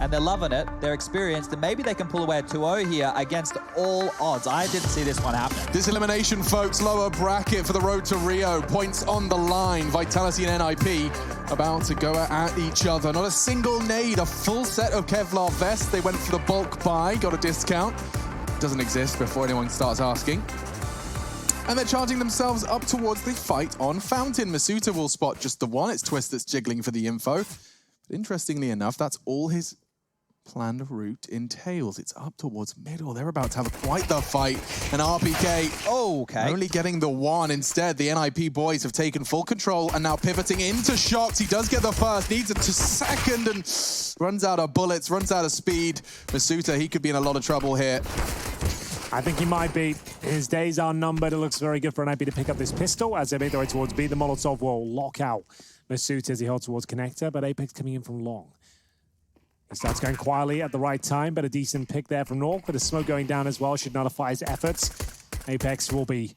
and they're loving it. They're experienced, and maybe they can pull away a 2-0 here against all odds. I didn't see this one happening. This elimination, folks, lower bracket for the road to Rio. Points on the line. Vitality and NIP about to go at each other. Not a single nade, a full set of Kevlar vests. They went for the bulk buy, got a discount. Doesn't exist before anyone starts asking. And they're charging themselves up towards the fight on Fountain. Masuta will spot just the one. It's Twist that's jiggling for the info. But interestingly enough, that's all his planned route entails. It's up towards middle. They're about to have quite the fight. And RPK only getting the one. Instead, the NIP boys have taken full control and now pivoting into Shox. He does get the first, needs it to second and runs out of bullets, runs out of speed. Masuta, he could be in a lot of trouble here. I think he might be. His days are numbered. It looks very good for NIP to pick up this pistol as they make their way towards B. The Molotov will lock out Masuta as he holds towards Connector, but Apex coming in from long. He starts going quietly at the right time, but a decent pick there from Nork, with the smoke going down as well should nullify his efforts. Apex will be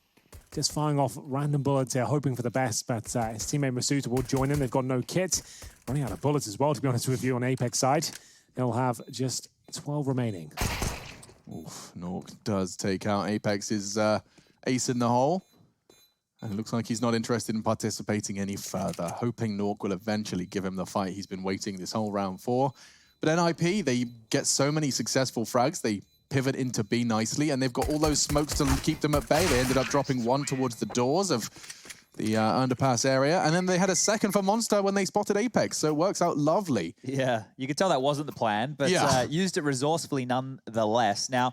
just firing off random bullets here, hoping for the best, but his teammate Masuta will join in. They've got no kit. Running out of bullets as well, to be honest with you, on Apex side. They'll have just 12 remaining. Oof, Nork does take out Apex's ace in the hole. And it looks like he's not interested in participating any further, hoping Nork will eventually give him the fight he's been waiting this whole round for. But NIP, they get so many successful frags, they pivot into B nicely, and they've got all those smokes to keep them at bay. They ended up dropping one towards the doors of the underpass area, and then they had a second for Monster when they spotted Apex, so it works out lovely. Yeah, you could tell that wasn't the plan, but used it resourcefully nonetheless. Now,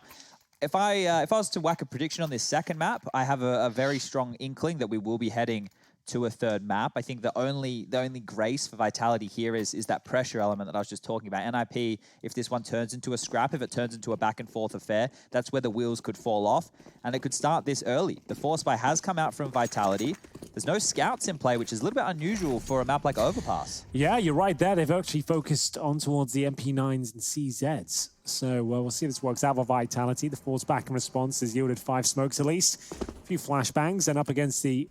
if I was to whack a prediction on this second map, I have a very strong inkling that we will be heading to a third map. I think the only grace for Vitality here is that pressure element that I was just talking about. NIP, if this one turns into a scrap, if it turns into a back and forth affair, that's where the wheels could fall off, and it could start this early. The Force Buy has come out from Vitality. There's no scouts in play, which is a little bit unusual for a map like Overpass. Yeah, you're right there. They've actually focused on towards the MP9s and CZs. So we'll see if this works out for Vitality. The Force back in response has yielded 5 smokes at least. A few flashbangs, and up against the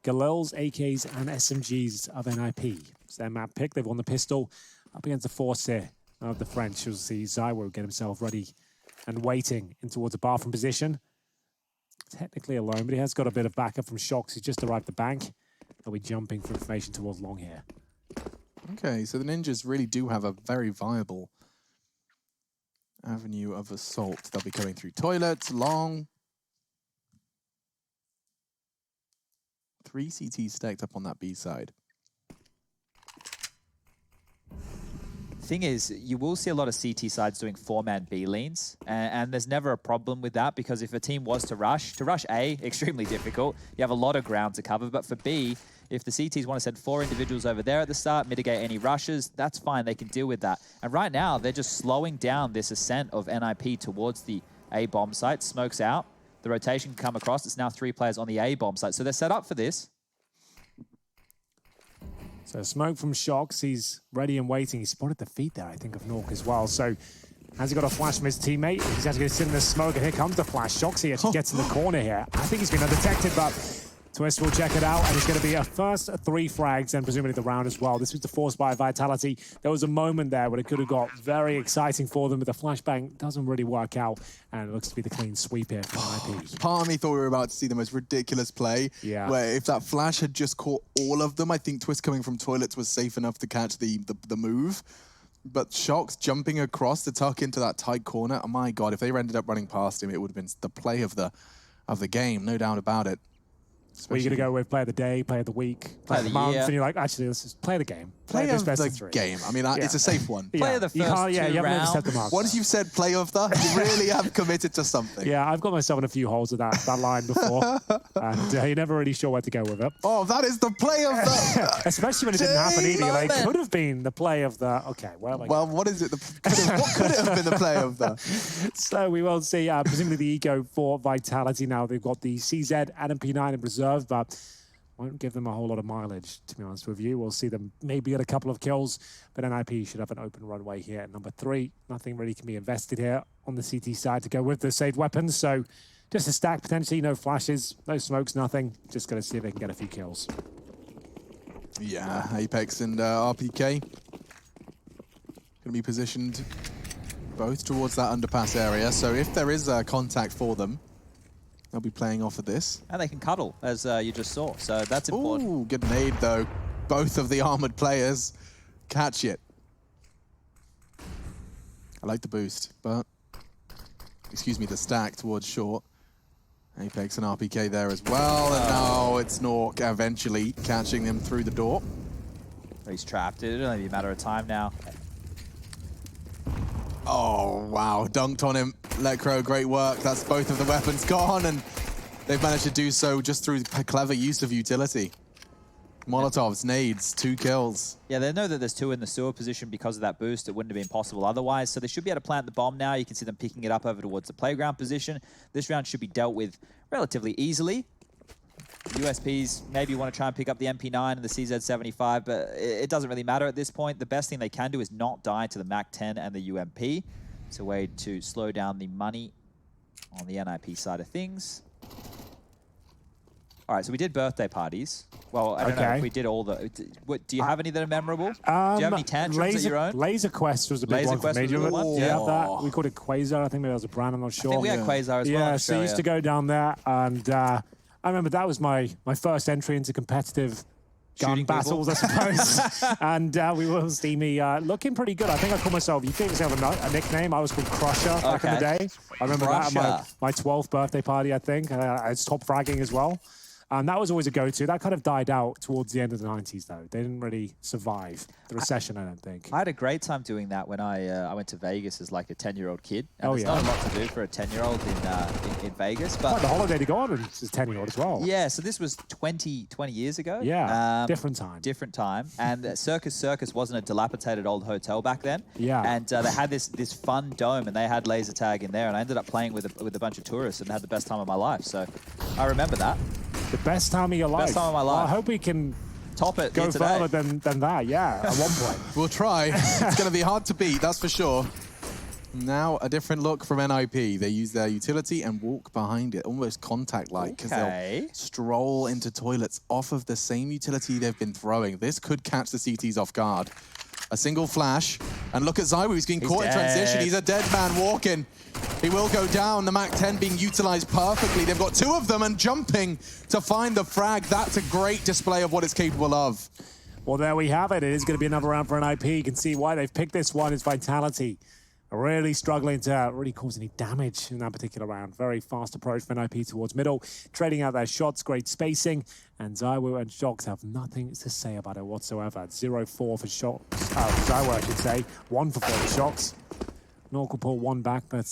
Galils, AKs, and SMGs of NIP. It's their map pick. They've won the pistol up against the Force here of the French. You'll see Zywo get himself ready and waiting in towards a bathroom position. Technically alone, but he has got a bit of backup from Shox. He's just arrived at the bank. They'll be jumping for information towards long here. Okay, so the Ninjas really do have a very viable avenue of assault. They'll be coming through toilets, long. 3 CTs stacked up on that B side. Thing is, you will see a lot of CT sides doing 4-man B leans, and there's never a problem with that, because if a team was to rush A, extremely difficult. You have a lot of ground to cover, but for B, if the CTs want to send 4 individuals over there at the start, mitigate any rushes, that's fine, they can deal with that. And right now, they're just slowing down this ascent of NIP towards the A bomb site. Smokes out, the rotation can come across. It's now 3 players on the A bomb site, so they're set up for this. So smoke from Shox, he's ready and waiting. He spotted the feet there, I think, of Nork as well. So has he got a flash from his teammate? He's actually going to sit in the smoke, and here comes the flash. Shox, he actually gets in the corner here. I think he's been undetected, but Twist will check it out, and it's going to be a first 3 frags, and presumably the round as well. This was the Force by Vitality. There was a moment there where it could have got very exciting for them, but the flashbang doesn't really work out, and it looks to be the clean sweep here for NIP. Part of me thought we were about to see the most ridiculous play, where if that flash had just caught all of them, I think Twist coming from toilets was safe enough to catch the move. But Shox jumping across to tuck into that tight corner, oh my God, if they ended up running past him, it would have been the play of the game, no doubt about it. Well, you're going to go with play of the day, play of the week, play of the month, and you're like, actually, let's just play the game. Play of the game. I mean, it's a safe one. Play of the first 2 rounds. Once you've said play of the, you really have committed to something. Yeah, I've got myself in a few holes of that line before, and you're never really sure where to go with it. Oh, that is the play of the... Especially when it didn't happen either. Like, it could have been the play of the... Okay, well, what is it? What could it have been the play of the? So we will see, presumably the eco for Vitality now. They've got the CZ and MP9 in reserve, but won't give them a whole lot of mileage, to be honest with you. We'll see them maybe get a couple of kills, but NIP should have an open runway here at number 3. Nothing really can be invested here on the CT side to go with the saved weapons, so just a stack potentially, no flashes, no smokes, nothing. Just going to see if they can get a few kills. Yeah, Apex and RPK. to be positioned both towards that underpass area. So if there is a contact for them, they'll be playing off of this. And they can cuddle, as you just saw. So that's important. Ooh, good nade, though. Both of the armored players catch it. I like the boost, but... Excuse me, the stack towards short. Apex and RPK there as well. And now it's Nork eventually catching them through the door. He's trapped. It'll only be a matter of time now. Oh, wow. Dunked on him. Lecro, great work. That's both of the weapons gone, and they've managed to do so just through clever use of utility. Molotovs, nades, 2 kills. Yeah, they know that there's 2 in the sewer position because of that boost. It wouldn't have been possible otherwise. So they should be able to plant the bomb now. You can see them picking it up over towards the playground position. This round should be dealt with relatively easily. USPs maybe want to try and pick up the MP9 and the CZ75, but it doesn't really matter at this point. The best thing they can do is not die to the MAC-10 and the UMP. It's a way to slow down the money on the NIP side of things. All right, so we did birthday parties. Well, I don't know if we did all the... do you have any that are memorable? Do you have any tantrums at your own? Laser Quest was a big one for me. Yeah, that. We called it Quasar. I think maybe that was a brand, I'm not sure. I think we had Quasar as well. Yeah, so I used to go down there, and I remember that was my first entry into competitive gun battles, I suppose. And we were steamy, looking pretty good. I think I called myself, you gave yourself a nickname. I was called Crusher back in the day. I remember that at my 12th birthday party, I think. I was top fragging as well. And that was always a go-to. That kind of died out towards the end of the 90s, though. They didn't really survive the recession, I don't think. I had a great time doing that when I went to Vegas as like a 10-year-old kid. And there's not a lot to do for a 10-year-old in Vegas. But quite the holiday to go on as a 10-year-old as well. Yeah, so this was 20 years ago. Yeah, different time. Different time. And Circus wasn't a dilapidated old hotel back then. Yeah. And they had this fun dome, and they had laser tag in there. And I ended up playing with a bunch of tourists and had the best time of my life. So I remember that. The best time of your life. Best time of my life. Well, I hope we can top it. Go further than that, yeah, at one point. We'll try. It's going to be hard to beat, that's for sure. Now a different look from NIP. They use their utility and walk behind it, almost contact-like, because they'll stroll into toilets off of the same utility they've been throwing. This could catch the CTs off guard. A single flash, and look at Zywoo, he's getting caught in transition. He's a dead man walking. He will go down, the MAC-10 being utilized perfectly. They've got 2 of them and jumping to find the frag. That's a great display of what it's capable of. Well, there we have it. It is going to be another round for NIP. You can see why they've picked this one. It's Vitality. Really struggling to really cause any damage in that particular round. Very fast approach for NIP towards middle. Trading out their shots, great spacing. And Zywoo and Shox have nothing to say about it whatsoever. 0-4 for Shox. Zywoo, I should say. 1 for 4 for Shox. Nork will pull 1 back, but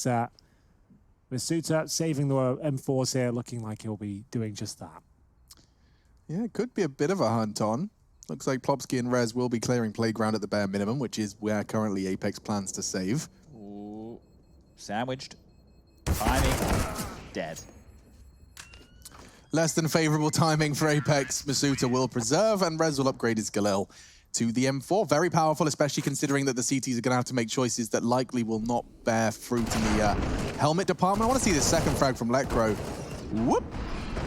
Masuta saving the M4s here, looking like he'll be doing just that. Yeah, it could be a bit of a hunt on. Looks like Plopsky and Rez will be clearing playground at the bare minimum, which is where currently Apex plans to save. Ooh. Sandwiched. Timing. Dead. Less than favorable timing for Apex. Masuta will preserve, and Rez will upgrade his Galil to the M4. Very powerful, especially considering that the CTs are going to have to make choices that likely will not bear fruit in the helmet department. I want to see the second frag from Lecro. Whoop.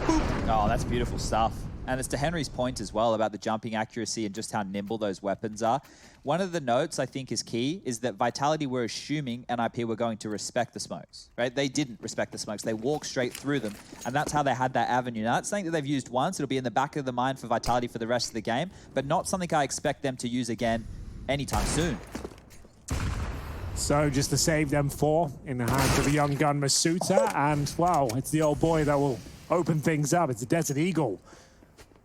Boop. Oh, that's beautiful stuff. And it's to Henry's point as well about the jumping accuracy and just how nimble those weapons are. One of the notes I think is key is that Vitality were assuming NIP were going to respect the smokes, right? They didn't respect the smokes. They walked straight through them, and that's how they had that avenue. Now, that's something that they've used once. It'll be in the back of the mind for Vitality for the rest of the game, but not something I expect them to use again anytime soon. So just the saved M4 in the hands of a young gun Masuta, and wow, it's the old boy that will open things up. It's a Desert Eagle.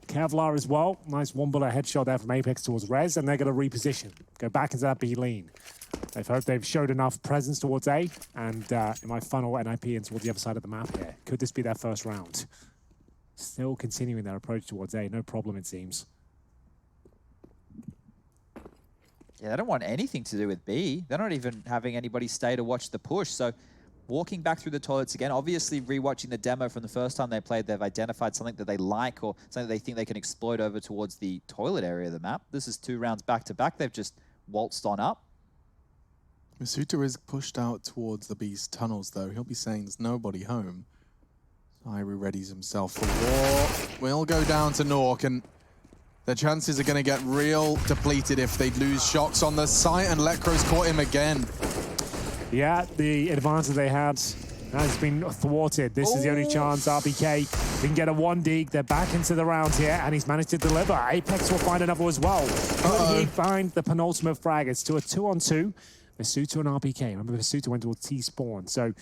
Kevlar as well. Nice 1-bullet headshot there from Apex towards Rez, and they're going to reposition. Go back into that B lean. They've showed enough presence towards A, and it might funnel NIP in towards the other side of the map here. Could this be their first round? Still continuing their approach towards A. No problem, it seems. Yeah, they don't want anything to do with B. They're not even having anybody stay to watch the push, so walking back through the toilets again, obviously rewatching the demo from the first time they played, they've identified something that they like or something that they think they can exploit over towards the toilet area of the map. This is 2 rounds back-to-back. They've just waltzed on up. Masuta is pushed out towards the B's tunnels, though. He'll be saying there's nobody home. Zywoo readies himself for war. We'll go down to Nork, and their chances are going to get real depleted if they lose Shocks on the site, and Lecro's caught him again. Yeah, the advantage they had has been thwarted. This is the only chance RPK can get a 1D. They're back into the round here, and he's managed to deliver. Apex will find another as well. Could he find the penultimate frag? It's to a 2-on-2. Masuta and RPK. Remember, Masuta went towards T-spawn, so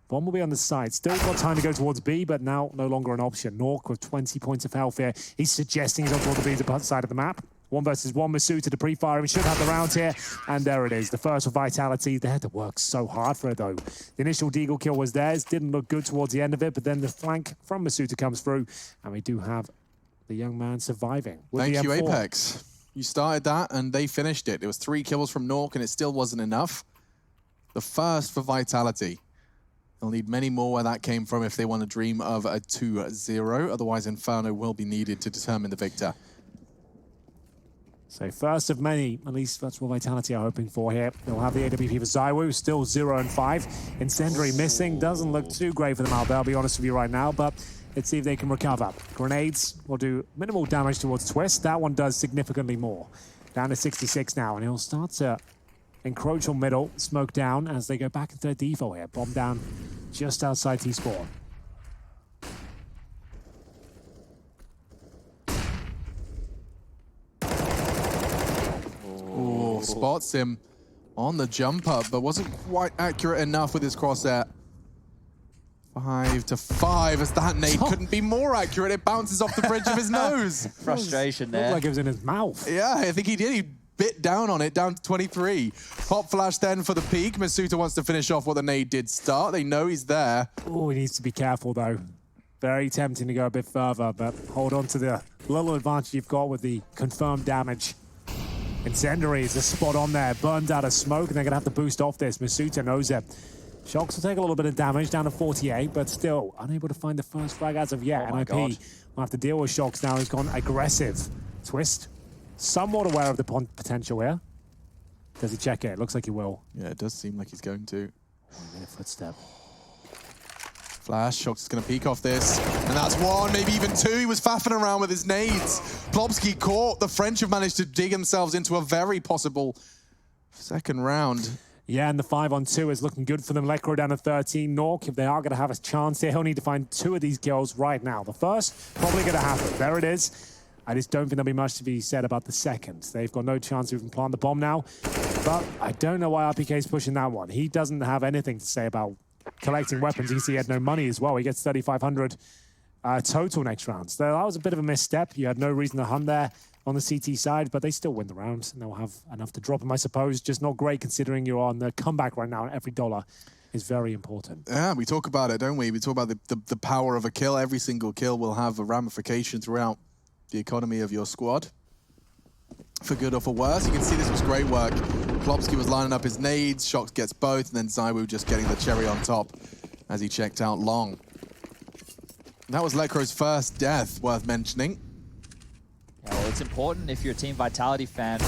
bomb will be on the side. Still got time to go towards B, but now no longer an option. Nork with 20 points of health here. He's suggesting he's on towards the B side of the map. 1 versus 1, Masuta to pre-fire. He should have the round here. And there it is. The first for Vitality. They had to work so hard for it, though. The initial Deagle kill was theirs. Didn't look good towards the end of it, but then the flank from Masuta comes through. And we do have the young man surviving. Thank you, Apex. You started that, and they finished it. It was 3 kills from Nork, and it still wasn't enough. The first for Vitality. They'll need many more where that came from if they want to dream of a 2-0. Otherwise, Inferno will be needed to determine the victor. So first of many, at least that's what Vitality are hoping for here. They'll have the AWP for ZywOo, still 0-5. Incendiary missing, doesn't look too great for them out there, I'll be honest with you right now, but let's see if they can recover. Grenades will do minimal damage towards Twist. That one does significantly more. Down to 66 now, and he'll start to encroach on middle, smoke down as they go back into their default here. Bomb down just outside T-spawn. Spots him on the jump up, but wasn't quite accurate enough with his crosshair. 5-5, as that nade couldn't be more accurate. It bounces off the bridge of his nose. Frustration there. Looked like it was in his mouth. Yeah, I think he did. He bit down on it, down to 23. Pop flash then for the peak. Masuta wants to finish off what the nade did start. They know he's there. Oh, he needs to be careful, though. Very tempting to go a bit further, but hold on to the little advantage you've got with the confirmed damage. Incendiary is a spot on there, burned out of smoke, and they're going to have to boost off this. Masuta knows it. Shocks will take a little bit of damage, down to 48, but still unable to find the first frag as of yet. Oh NIP will have to deal with Shocks now. He's gone aggressive. Twist, somewhat aware of the potential here. Does he check it? Looks like he will. Yeah, it does seem like he's going to. 1 minute footstep. Flash, Shocks is going to peek off this. And that's 1, maybe even 2. He was faffing around with his nades. Plopsky caught. The French have managed to dig themselves into a very possible second round. Yeah, and the 5-on-2 is looking good for them. Lecro down to 13. Nork, if they are going to have a chance here, he'll need to find 2 of these kills right now. The first, probably going to happen. There it is. I just don't think there'll be much to be said about the second. They've got no chance to even plant the bomb now. But I don't know why RPK is pushing that one. He doesn't have anything to say about collecting weapons. You can see he had no money as well. He gets 3,500 total next round. So that was a bit of a misstep. You had no reason to hunt there on the CT side, but they still win the round, and they'll have enough to drop him, I suppose. Just not great considering you're on the comeback right now, and every dollar is very important. Yeah, we talk about it, don't we? We talk about the power of a kill. Every single kill will have a ramification throughout the economy of your squad. For good or for worse, you can see this was great work. Plopsky was lining up his nades, Shocks gets both, and then ZywOo just getting the cherry on top as he checked out long. That was Lecro's first death, worth mentioning. Yeah, well, it's important if you're a Team Vitality fan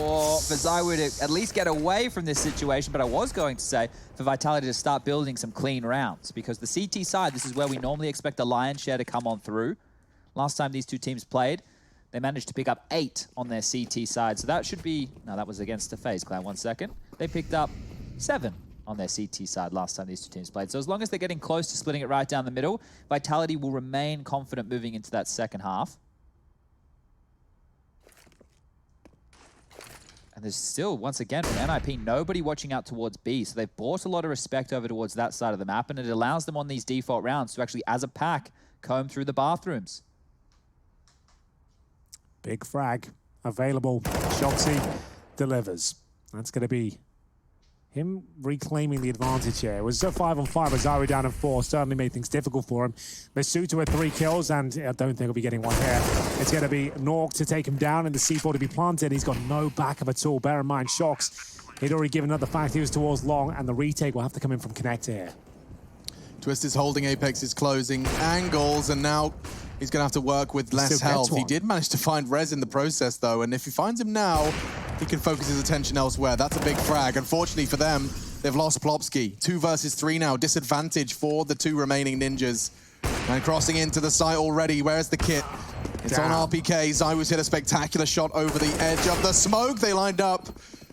or for ZywOo to at least get away from this situation, but I was going to say for Vitality to start building some clean rounds, because the CT side, this is where we normally expect the lion's share to come on through. Last time these two teams played, they managed to pick up 8 on their CT side, so that should be... No, that was against the FaZe Clan, 1 second. They picked up 7 on their CT side last time these two teams played. So as long as they're getting close to splitting it right down the middle, Vitality will remain confident moving into that second half. And there's still, once again, from NIP, nobody watching out towards B. So they've brought a lot of respect over towards that side of the map, and it allows them on these default rounds to actually, as a pack, comb through the bathrooms. Big frag available. Shoxy delivers. That's going to be him reclaiming the advantage here. It was a 5-on-5 with ZywOo down at 4. Certainly made things difficult for him. Masuta with 3 kills, and I don't think he'll be getting one here. It's going to be Nork to take him down and the C4 to be planted. He's got no backup at all. Bear in mind, Shocks, he'd already given up the fact he was towards long, and the retake will have to come in from Connector here. Twist is holding Apex's closing angles, and now he's going to have to work with less health. He did manage to find Rez in the process, though, and if he finds him now, he can focus his attention elsewhere. That's a big frag. Unfortunately for them, they've lost Plopsky. 2 versus 3 now. Disadvantage for the 2 remaining ninjas. And crossing into the site already. Where's the kit? It's on RPK. Zywoo's hit a spectacular shot over the edge of the smoke. They lined up,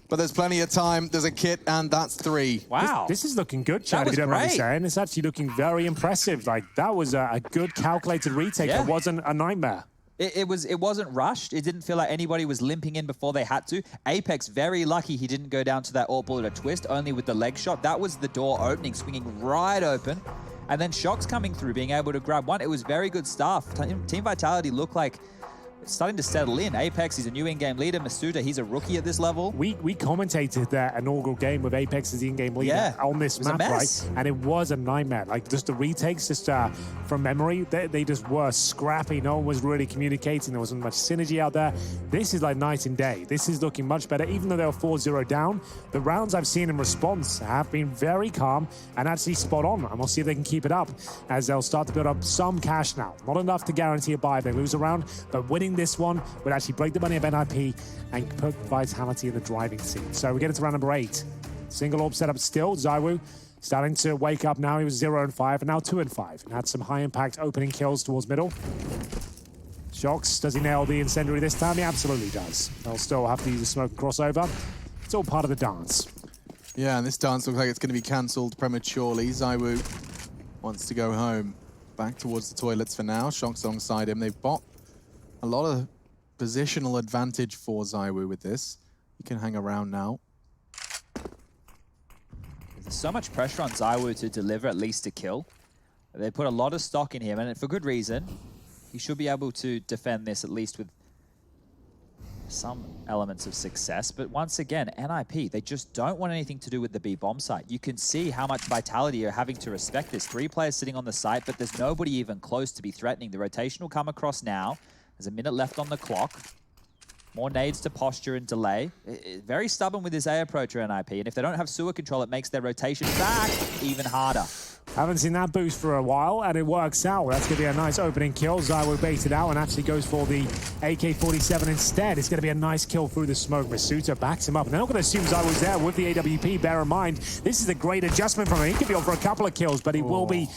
but there's plenty of time. There's a kit, and that's 3. Wow. This is looking good, Chad, if you don't mind me saying. It's actually looking very impressive. Like, that was a good calculated retake. It wasn't a nightmare. It wasn't rushed. It didn't feel like anybody was limping in before they had to. Apex, very lucky he didn't go down to that AWP bullet or twist, only with the leg shot. That was the door opening, swinging right open. And then Shock's coming through, being able to grab one. It was very good stuff. Team Vitality looked like it's starting to settle in. Apex, he's a new in-game leader. Masuda, he's a rookie at this level. We commentated that inaugural game with Apex as the in-game leader on this map, right? And it was a nightmare. Like, just the retakes, just from memory, they just were scrappy. No one was really communicating. There wasn't much synergy out there. This is like night and day. This is looking much better. Even though they were 4-0 down, the rounds I've seen in response have been very calm and actually spot on. And we'll see if they can keep it up as they'll start to build up some cash now. Not enough to guarantee a buy if they lose a round, but winning this one would actually break the money of NIP and put Vitality in the driving seat. So we get into round number 8. Single orb setup still. Zywoo starting to wake up now. He was 0-5 and now 2-5. And had some high impact opening kills towards middle. Shox, does he nail the incendiary this time? He absolutely does. They'll still have to use a smoke and crossover. It's all part of the dance. Yeah, and this dance looks like it's going to be cancelled prematurely. Zywoo wants to go home. Back towards the toilets for now. Shox alongside him. They've bought a lot of positional advantage for Zywoo with this. He can hang around now. There's so much pressure on Zywoo to deliver at least a kill. They put a lot of stock in him, and for good reason. He should be able to defend this at least with some elements of success. But once again, NIP, they just don't want anything to do with the B bomb site. You can see how much Vitality are having to respect this. 3 players sitting on the site, but there's nobody even close to be threatening. The rotation will come across now. There's a minute left on the clock. More nades to posture and delay. Very stubborn with this A approach, NIP. And if they don't have sewer control, it makes their rotation back even harder. Haven't seen that boost for a while, and it works out. That's going to be a nice opening kill. Zywoo baited out and actually goes for the AK-47 instead. It's going to be a nice kill through the smoke. Masuda backs him up. And they're not going to assume Zywoo's there with the AWP. Bear in mind, this is a great adjustment from him. He could be on for a couple of kills, but he will be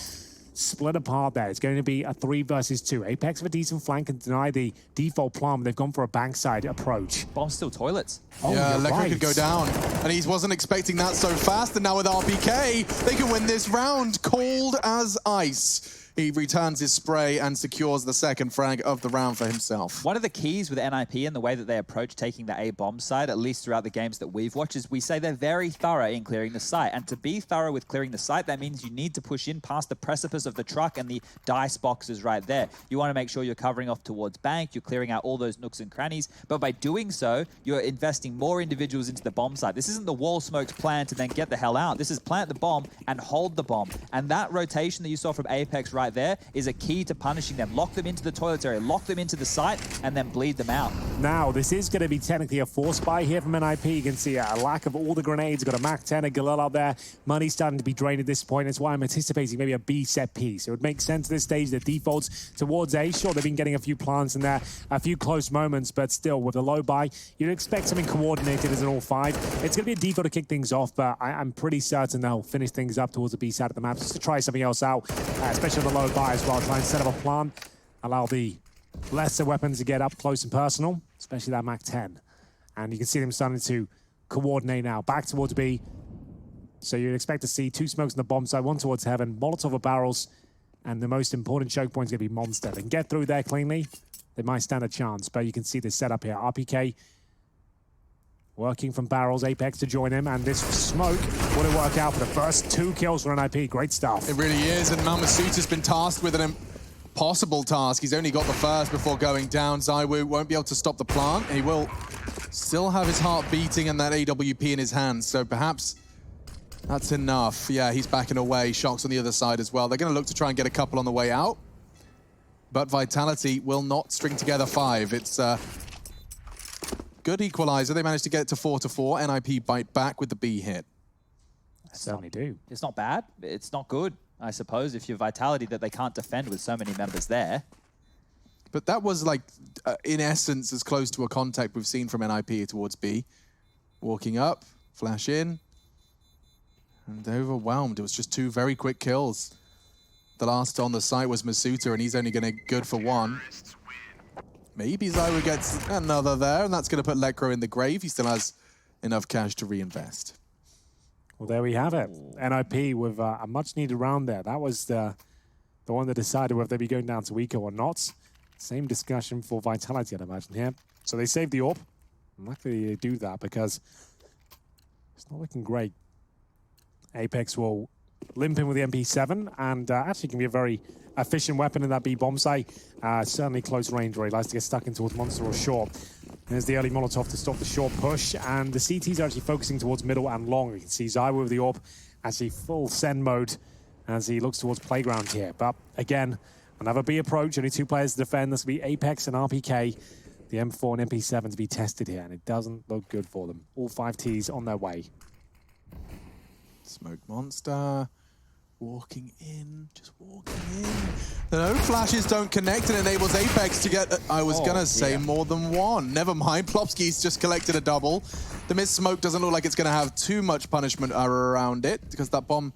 split apart there. It's going to be a 3 versus 2. Apex with a decent flank and deny the default plum. They've gone for a bankside approach. Bomb's still toilets. Oh, yeah, Lekra could go down. And he wasn't expecting that so fast. And now with RPK, they can win this round. Cold as ice. He returns his spray and secures the second frag of the round for himself. One of the keys with NIP and the way that they approach taking the A bomb side, at least throughout the games that we've watched, is we say they're very thorough in clearing the site. And to be thorough with clearing the site, that means you need to push in past the precipice of the truck and the dice boxes right there. You want to make sure you're covering off towards bank, you're clearing out all those nooks and crannies, but by doing so, you're investing more individuals into the bomb site. This isn't the wall smokes plan to then get the hell out. This is plant the bomb and hold the bomb. And that rotation that you saw from Apex right there is a key to punishing them. Lock them into the toilets area, lock them into the site, and then bleed them out. Now, this is going to be technically a force buy here from NIP. You can see a lack of all the grenades. Got a MAC-10, a Galil out there. Money's starting to be drained at this point. That's why I'm anticipating maybe a B set piece. It would make sense at this stage. The defaults towards A. Sure, they've been getting a few plants in there, a few close moments, but still, with a low buy, you'd expect something coordinated as an all-5. It's going to be a default to kick things off, but I'm pretty certain they'll finish things up towards the B side of the map just to try something else out, especially on the low buy as well. Try and set up a plan, allow the lesser weapons to get up close and personal, especially that MAC-10. And you can see them starting to coordinate now. Back towards B. So you'd expect to see 2 smokes on the bomb side, 1 towards heaven, Molotov or barrels, and the most important choke point is going to be Monster. They can get through there cleanly, they might stand a chance, but you can see this setup here. RPK working from barrels, Apex to join him, and this smoke wouldn't work out for the first 2 kills for NIP. Great stuff. It really is, and Mamasuda's been tasked with an impossible task. He's only got the first before going down. Zywoo won't be able to stop the plant. He will still have his heart beating and that AWP in his hands, so perhaps that's enough. Yeah, he's backing away. Shock's on the other side as well. They're going to look to try and get a couple on the way out, but Vitality will not string together 5. It's good equalizer. They managed to get it to 4-4. NIP bite back with the B hit. Certainly do. It's not bad. It's not good, I suppose, if you're Vitality that they can't defend with so many members there. But that was like, in essence, as close to a contact we've seen from NIP towards B. Walking up, flash in, and overwhelmed. It was just 2 very quick kills. The last on the site was Masuda, and he's only going to good for 1. Maybe Zywo gets another there, and that's going to put Lekro in the grave. He still has enough cash to reinvest. Well, there we have it. NIP with a much-needed round there. That was the one that decided whether they'd be going down to Eco or not. Same discussion for Vitality, I'd imagine, here. So they saved the AWP. Luckily, they do that because it's not looking great. Apex will limp in with the MP7 and actually can be a very efficient weapon in that B bomb site. Certainly close range where he likes to get stuck in towards Monster or short. There's the early Molotov to stop the short push, and the CTs are actually focusing towards middle and long. You can see Zywo with the AWP actually full send mode as he looks towards playground here. But again, another B approach, only 2 players to defend. This will be Apex and RPK. The M4 and MP7 to be tested here, and it doesn't look good for them. All 5 Ts on their way. Smoke Monster. Walking in, just walking in. The no flashes don't connect and enables Apex to get, I was gonna say more than one. Never mind, Plopsky's just collected a double. The missed smoke doesn't look like it's gonna have too much punishment around it because that bomb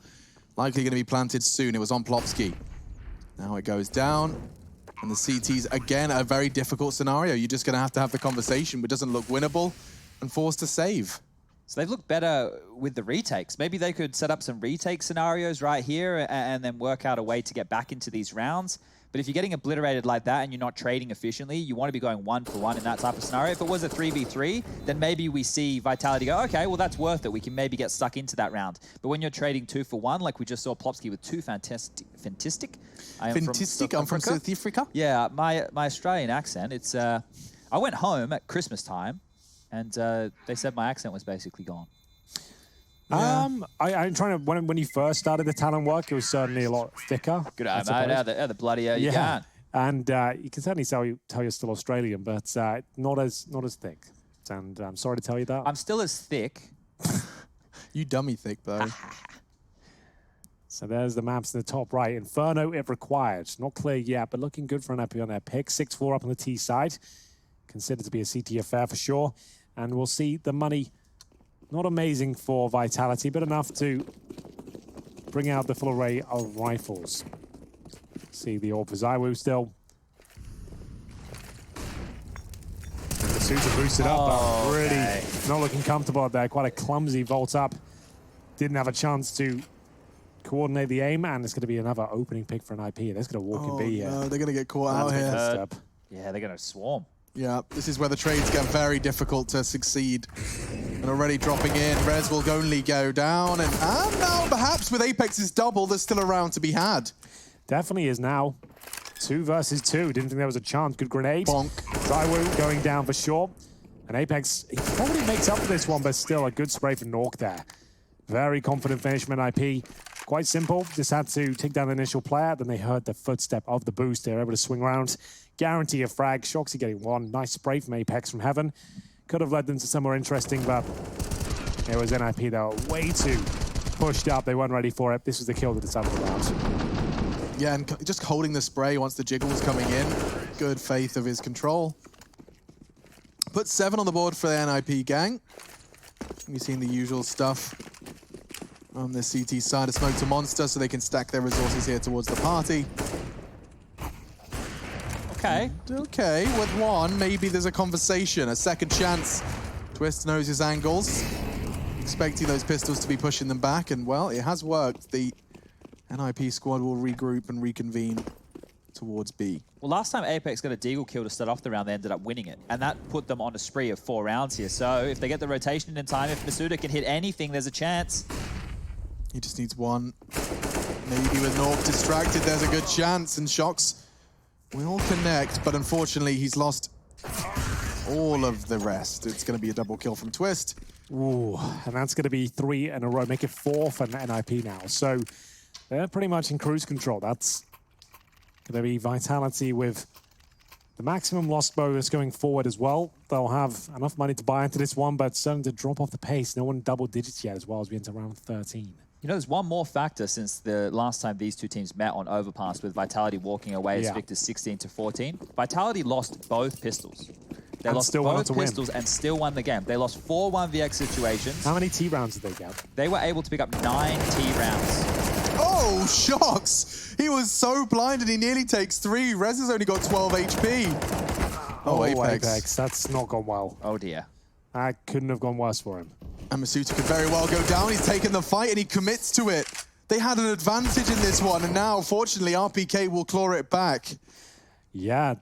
likely gonna be planted soon. It was on Plopsky. Now it goes down. And the CT's, again, a very difficult scenario. You're just gonna have to have the conversation, but doesn't look winnable and forced to save. So they've looked better with the retakes. Maybe they could set up some retake scenarios right here and then work out a way to get back into these rounds. But if you're getting obliterated like that and you're not trading efficiently, you want to be going 1-for-1 in that type of scenario. If it was a 3v3, then maybe we see Vitality go, okay, well, that's worth it. We can maybe get stuck into that round. But when you're trading 2-for-1, like we just saw Plopsky with 2 fantastic. I'm from South Africa. Yeah, my Australian accent, it's... I went home at Christmas time, and they said my accent was basically gone. Yeah. I'm trying to, when you first started the talent work, it was certainly a lot thicker. Good eye, mate. How the bloody you can. And you can certainly tell you're still Australian, but not as thick. And I'm sorry to tell you that. I'm still as thick. You dummy thick, though. So there's the maps in the top right. Inferno, if required. Not clear yet, but looking good for an EP on their pick. 6-4 up on the T side. Considered to be a CT affair for sure. And we'll see the money, not amazing for Vitality, but enough to bring out the full array of rifles. See the AWP for Zywo still. And the suits are boosted up, but really not looking comfortable up there. Quite a clumsy vault up. Didn't have a chance to coordinate the aim, and it's going to be another opening pick for an IP. They're just going to walk and be here. No, they're going to get caught out here. Yeah, they're going to swarm. Yeah, this is where the trades get very difficult to succeed. And already dropping in, Rez will only go down. And now perhaps with Apex's double, there's still a round to be had. Definitely is now. 2 versus 2. Didn't think there was a chance. Good grenade. Bonk. Zywo going down for sure. And Apex, he probably makes up for this one, but still a good spray from Nork there. Very confident finish from IP. Quite simple. Just had to take down the initial player. Then they heard the footstep of the boost. They were able to swing around. Guarantee a frag. Shoxy getting 1. Nice spray from Apex from Heaven. Could have led them to somewhere interesting, but it was NIP. They were way too pushed up. They weren't ready for it. This was the kill that decided the round. Yeah, and just holding the spray once the jiggle was coming in. Good faith of his control. Put 7 on the board for the NIP gang. You've seen the usual stuff on the CT side. A smoke to Monster so they can stack their resources here towards the party. Okay, with 1, maybe there's a conversation, a second chance. Twist knows his angles. Expecting those pistols to be pushing them back, and well, it has worked. The NIP squad will regroup and reconvene towards B. Well, last time Apex got a deagle kill to start off the round, they ended up winning it. And that put them on a spree of 4 rounds here. So if they get the rotation in time, if Masuda can hit anything, there's a chance. He just needs 1. Maybe with Nork distracted, there's a good chance, and Shox will connect, but unfortunately he's lost all of the rest. It's going to be a double kill from Twist. Ooh, and that's going to be 3 in a row, make it 4 for NIP now. So they're pretty much in cruise control. That's going to be Vitality with the maximum lost bonus going forward as well. They'll have enough money to buy into this one, but starting to drop off the pace. No one double digits yet as well as we enter round 13. You know, there's one more factor since the last time these two teams met on Overpass with Vitality walking away as victors 16-14. Vitality lost both pistols. They lost both pistols and still won the game. They lost 4 1vx situations. How many T rounds did they get? They were able to pick up 9 T rounds. Oh, Shox! He was so blinded he nearly takes 3. Rez has only got 12 HP. Oh, Apex. That's not gone well. Oh, dear. That couldn't have gone worse for him. And Masuta could very well go down. He's taken the fight and he commits to it. They had an advantage in this one, and now, fortunately, RPK will claw it back. Yeah,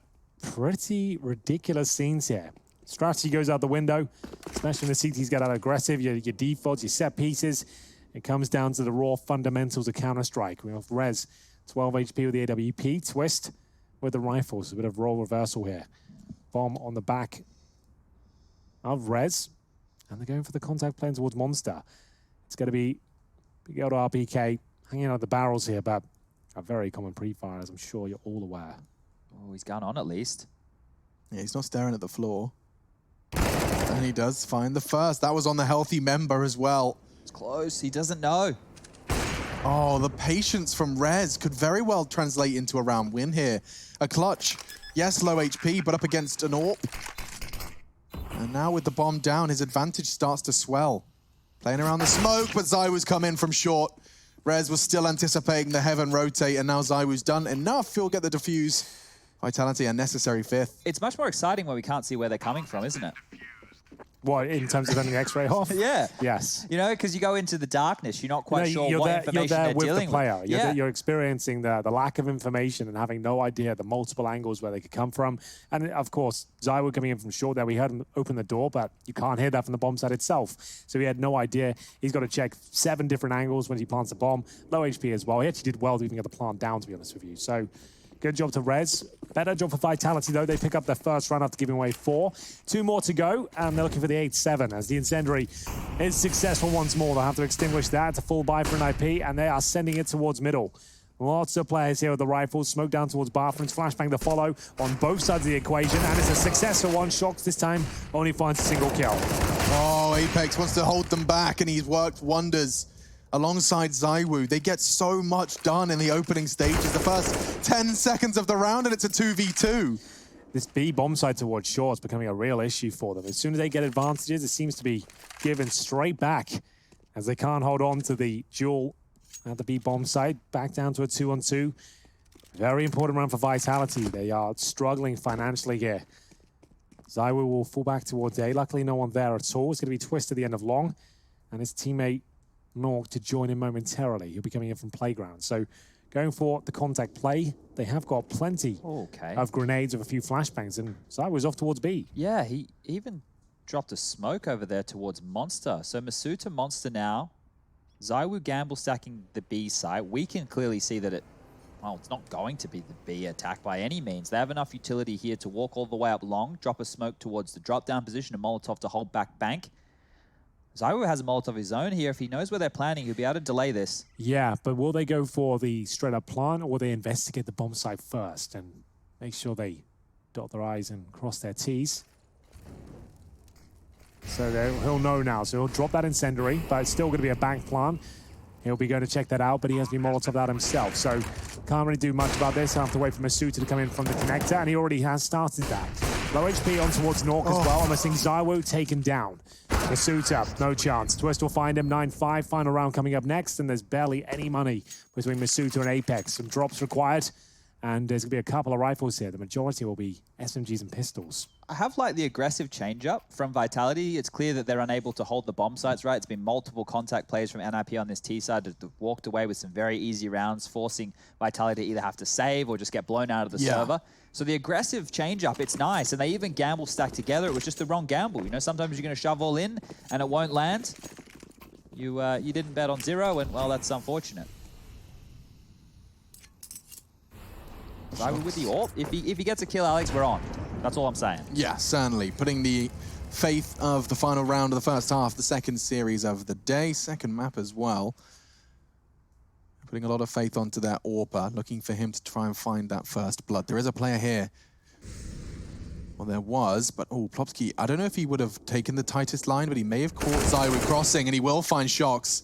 pretty ridiculous scenes here. Strategy goes out the window, especially when the CTs get out aggressive. Your defaults, your set pieces. It comes down to the raw fundamentals of Counter-Strike. We have Rez, 12 HP with the AWP, Twist with the rifles. A bit of role reversal here. Bomb on the back of Rez. And they're going for the contact plane towards Monster. It's going to be big old RPK hanging out the barrels here, but a very common pre-fire, as I'm sure you're all aware. Oh, he's gone on at least. Yeah, he's not staring at the floor. And he does find the first. That was on the healthy member as well. It's close. He doesn't know. Oh, the patience from Rez could very well translate into a round win here. A clutch. Yes, low HP, but up against an AWP. And now with the bomb down, his advantage starts to swell. Playing around the smoke, but ZywOo's come in from short. Rez was still anticipating the heaven rotate, and now ZywOo's done enough. He'll get the defuse. Vitality, a necessary fifth. It's much more exciting when we can't see where they're coming from, isn't it? What, in terms of turning X-ray off? Yeah. Yes. You know, because you go into the darkness, you're not quite sure what information you're there they're with dealing the player. with. You're experiencing the lack of information and having no idea the multiple angles where they could come from. And of course, ZywOo coming in from short there, we heard him open the door, but you can't hear that from the bomb site itself. So he had no idea. He's got to check 7 different angles when he plants a bomb. Low HP as well. He actually did well to even get the plant down, to be honest with you. So good job to Rez. Better job for Vitality, though. They pick up their first run after giving away 4. 2 more to go, and they're looking for the 8-7 as the Incendiary is successful once more. They'll have to extinguish that. It's a full buy for an IP, and they are sending it towards middle. Lots of players here with the rifles. Smoke down towards bathrooms. Flashbang to follow on both sides of the equation, and it's a successful one. Shox this time only finds a single kill. Oh, Apex wants to hold them back, and he's worked wonders. Alongside ZywOo, they get so much done in the opening stages. The first 10 seconds of the round, and it's a 2v2. This B bomb side towards shore is becoming a real issue for them. As soon as they get advantages, it seems to be given straight back as they can't hold on to the duel at the B bomb side. Back down to a 2-on-2. Very important round for Vitality. They are struggling financially here. ZywOo will fall back towards A. Luckily, no one there at all. It's going to be Twist at the end of long, and his teammate Nork to join him momentarily. He'll be coming in from Playground. So going for the contact play, they have got plenty of grenades with a few flashbangs, and ZywOo's off towards B. Yeah, he even dropped a smoke over there towards Monster. So Masuta Monster now. ZywOo gamble stacking the B site. We can clearly see that it's not going to be the B attack by any means. They have enough utility here to walk all the way up long, drop a smoke towards the drop down position, a Molotov to hold back bank. ZywOo has a Molotov of his own here. If he knows where they're planning, he'll be able to delay this. Yeah, but will they go for the straight-up plant, or will they investigate the bomb site first and make sure they dot their I's and cross their T's? So he'll know now. So he'll drop that incendiary, but it's still going to be a bank plant. He'll be going to check that out, but he has to be Molotov out himself. So can't really do much about this. He'll have to wait for Masuta to come in from the connector, and he already has started that. Low HP on towards Nork as well, and we're seeing ZywOo taken down. Masuta, no chance. Twist will find him, 9-5. Final round coming up next, and there's barely any money between Masuta and Apex. Some drops required, and there's going to be a couple of rifles here. The majority will be SMGs and pistols. I have liked the aggressive change-up from Vitality. It's clear that they're unable to hold the bomb sites right. It's been multiple contact plays from NIP on this T side that have walked away with some very easy rounds, forcing Vitality to either have to save or just get blown out of the server. So the aggressive change-up, it's nice. And they even gamble stack together. It was just the wrong gamble. You know, sometimes you're going to shove all in and it won't land. You didn't bet on 0, and, well, that's unfortunate. ZywOo with the AWP. If he gets a kill, Alex, we're on. That's all I'm saying. Yeah, certainly. Putting the faith of the final round of the first half, the second series of the day, second map as well. Putting a lot of faith onto that AWPer, looking for him to try and find that first blood. There is a player here. Well, there was, but Plopsky, I don't know if he would have taken the tightest line, but he may have caught ZywOo crossing, and he will find Shox.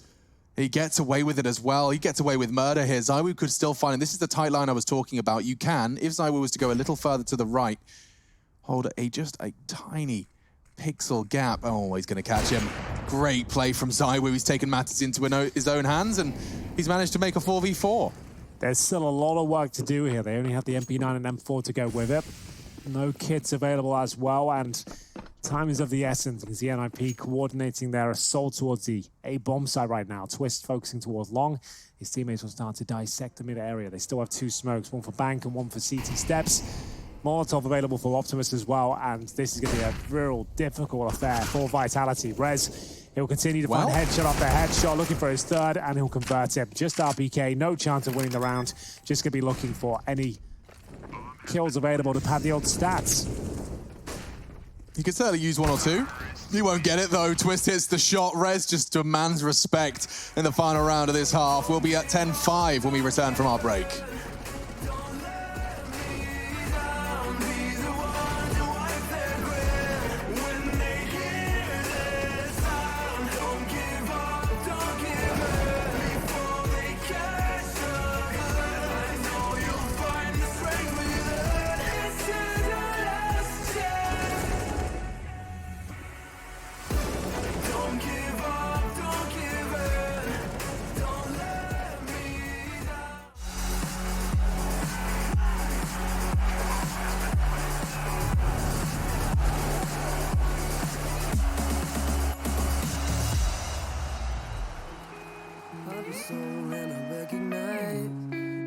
He gets away with it as well. He gets away with murder here. ZywOo could still find him. This is the tight line I was talking about. You can, if ZywOo was to go a little further to the right, hold just a tiny pixel gap. Oh, he's going to catch him. Great play from ZywOo. He's taken matters into his own hands, and he's managed to make a 4v4. There's still a lot of work to do here. They only have the MP9 and M4 to go with it. No kits available as well, and time is of the essence. You can see NIP coordinating their assault towards the A-bomb site right now. Twist focusing towards long. His teammates will start to dissect the mid-area. They still have 2 smokes, one for Bank and one for CT Steps. Molotov available for Optimus as well, and this is going to be a real difficult affair for Vitality. Rez, he'll continue to find headshot after headshot, looking for his third, and he'll convert him. Just RPK, no chance of winning the round. Just going to be looking for any kills available to pad the old stats. He could certainly use 1 or 2. He won't get it though. Twist hits the shot. Rez just demands respect in the final round of this half. We'll be at 10-5 when we return from our break.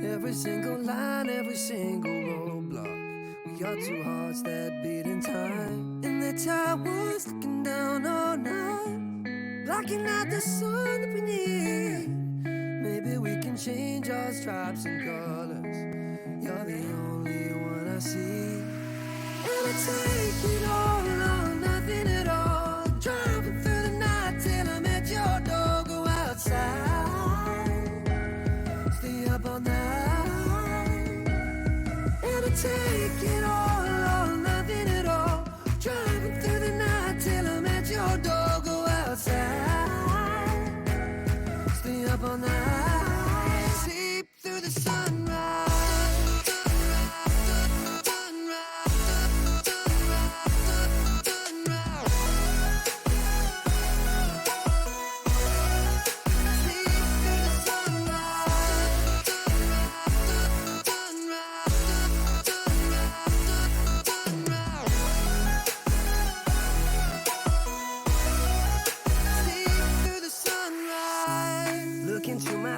Every single line, every single roadblock. We got 2 hearts that beat in time. In the towers, looking down all night, blocking out the sun that we need. Maybe we can change our stripes and colors. You're the only one I see. And I take it all or nothing at all. Driving through the night till I'm at your door. Go outside, stay up all night. Take it all or nothing at all. Driving through the night till I'm at your door. Go outside, stay up all night, sleep through the sunrise.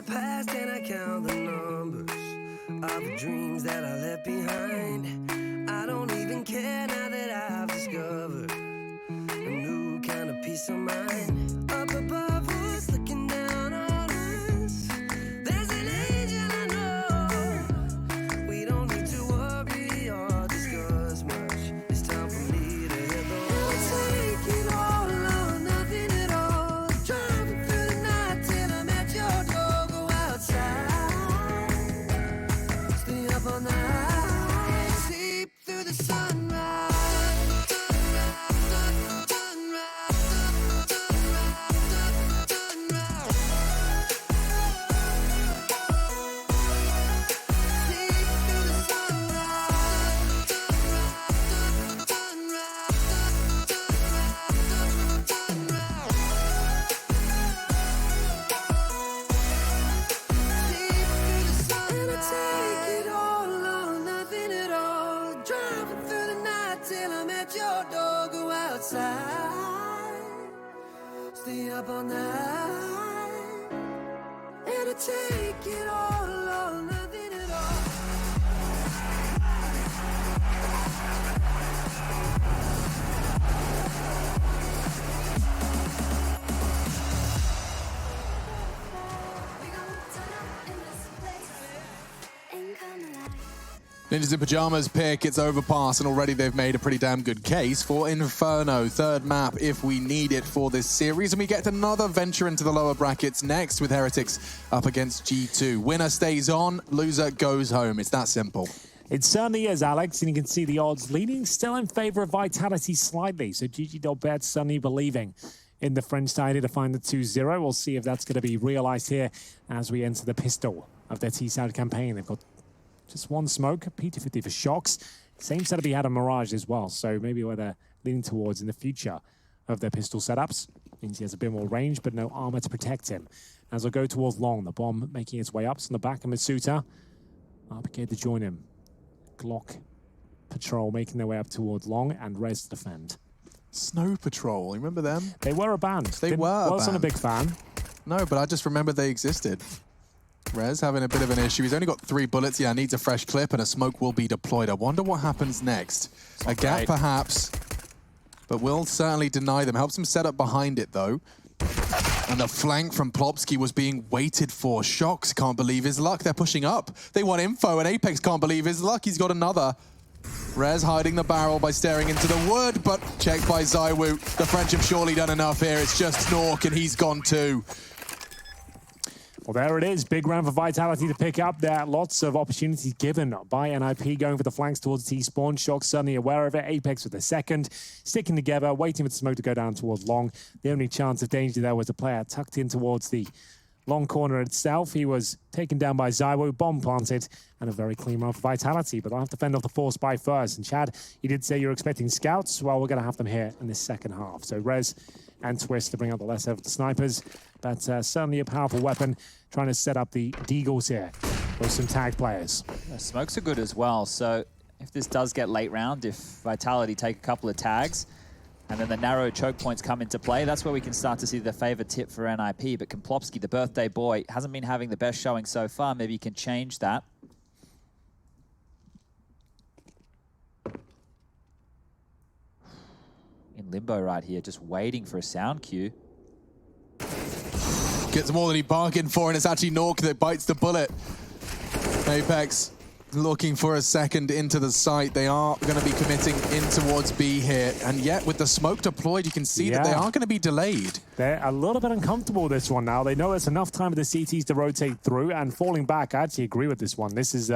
Past and I count the numbers of the dreams that I left behind. I don't even care now that I've discovered a new kind of peace of mind. Up above us, looking down on us, there's an angel I know. We don't need to worry or discuss much. It's time for me to hit the road. Take it all or nothing at all. Driving through the night till I'm at your door. Stay up all night, sleep through the sunrise. Stay up all night, and I take it all or nothing at all. Ninjas in Pyjamas pick, it's Overpass, and already they've made a pretty damn good case for Inferno. 3rd map if we need it for this series, and we get another venture into the lower brackets next with Heretics up against G2. Winner stays on, loser goes home. It's that simple. It certainly is, Alex, and you can see the odds leaning still in favor of Vitality slightly. So GG.bet suddenly believing in the French tidy to find the 2-0. We'll see if that's going to be realized here as we enter the pistol of their T-side campaign. They've got just 1 smoke, P250 for shocks. Same setup he had on Mirage as well, so maybe where they're leaning towards in the future of their pistol setups. Means he has a bit more range, but no armor to protect him. As I go towards long, the bomb making its way up. So on the back of Masuta. RPK to join him. Glock Patrol making their way up towards Long and Rez to defend. Snow Patrol, you remember them? They were a band. They were a Wasn't a band. big fan. No, but I just remember they existed. Rez having a bit of an issue. He's only got 3 bullets. Yeah, needs a fresh clip, and a smoke will be deployed. I wonder what happens next. A gap, great. perhaps, but will certainly deny them. Helps him set up behind it, though. And the flank from Plopsky was being waited for. Shox can't believe his luck. They're pushing up. They want info, and Apex can't believe his luck. He's got another. Rez hiding the barrel by staring into the wood, but checked by Zywoo. The French have surely done enough here. It's just Snork, and he's gone too. Well, there it is. Big round for Vitality to pick up there. Lots of opportunities given by NIP going for the flanks towards T-Spawn. Shock suddenly aware of it. Apex with the second. Sticking together, waiting for the smoke to go down towards Long. The only chance of danger there was a player tucked in towards the Long corner itself. He was taken down by Zywoo, bomb planted, and a very clean run for Vitality. But they'll have to fend off the force by first. And Chad, you did say you're expecting scouts. Well, we're going to have them here in this second half. So Rez and Twist to bring out the lesser of the snipers. But certainly a powerful weapon, trying to set up the Deagles here with some tag players. The smokes are good as well, so if this does get late round, if Vitality take a couple of tags, and then the narrow choke points come into play, that's where we can start to see the favor tip for NIP. But Komplopsky, the birthday boy, hasn't been having the best showing so far. Maybe he can change that. In limbo right here, just waiting for a sound cue. Gets more than he bargained for, and it's actually Nork that bites the bullet. Apex looking for a second into the site. They are going to be committing in towards B here, and yet with the smoke deployed, you can see that they are going to be delayed. They're a little bit uncomfortable with this one now. They know it's enough time for the CTs to rotate through, and falling back, I actually agree with this one. This is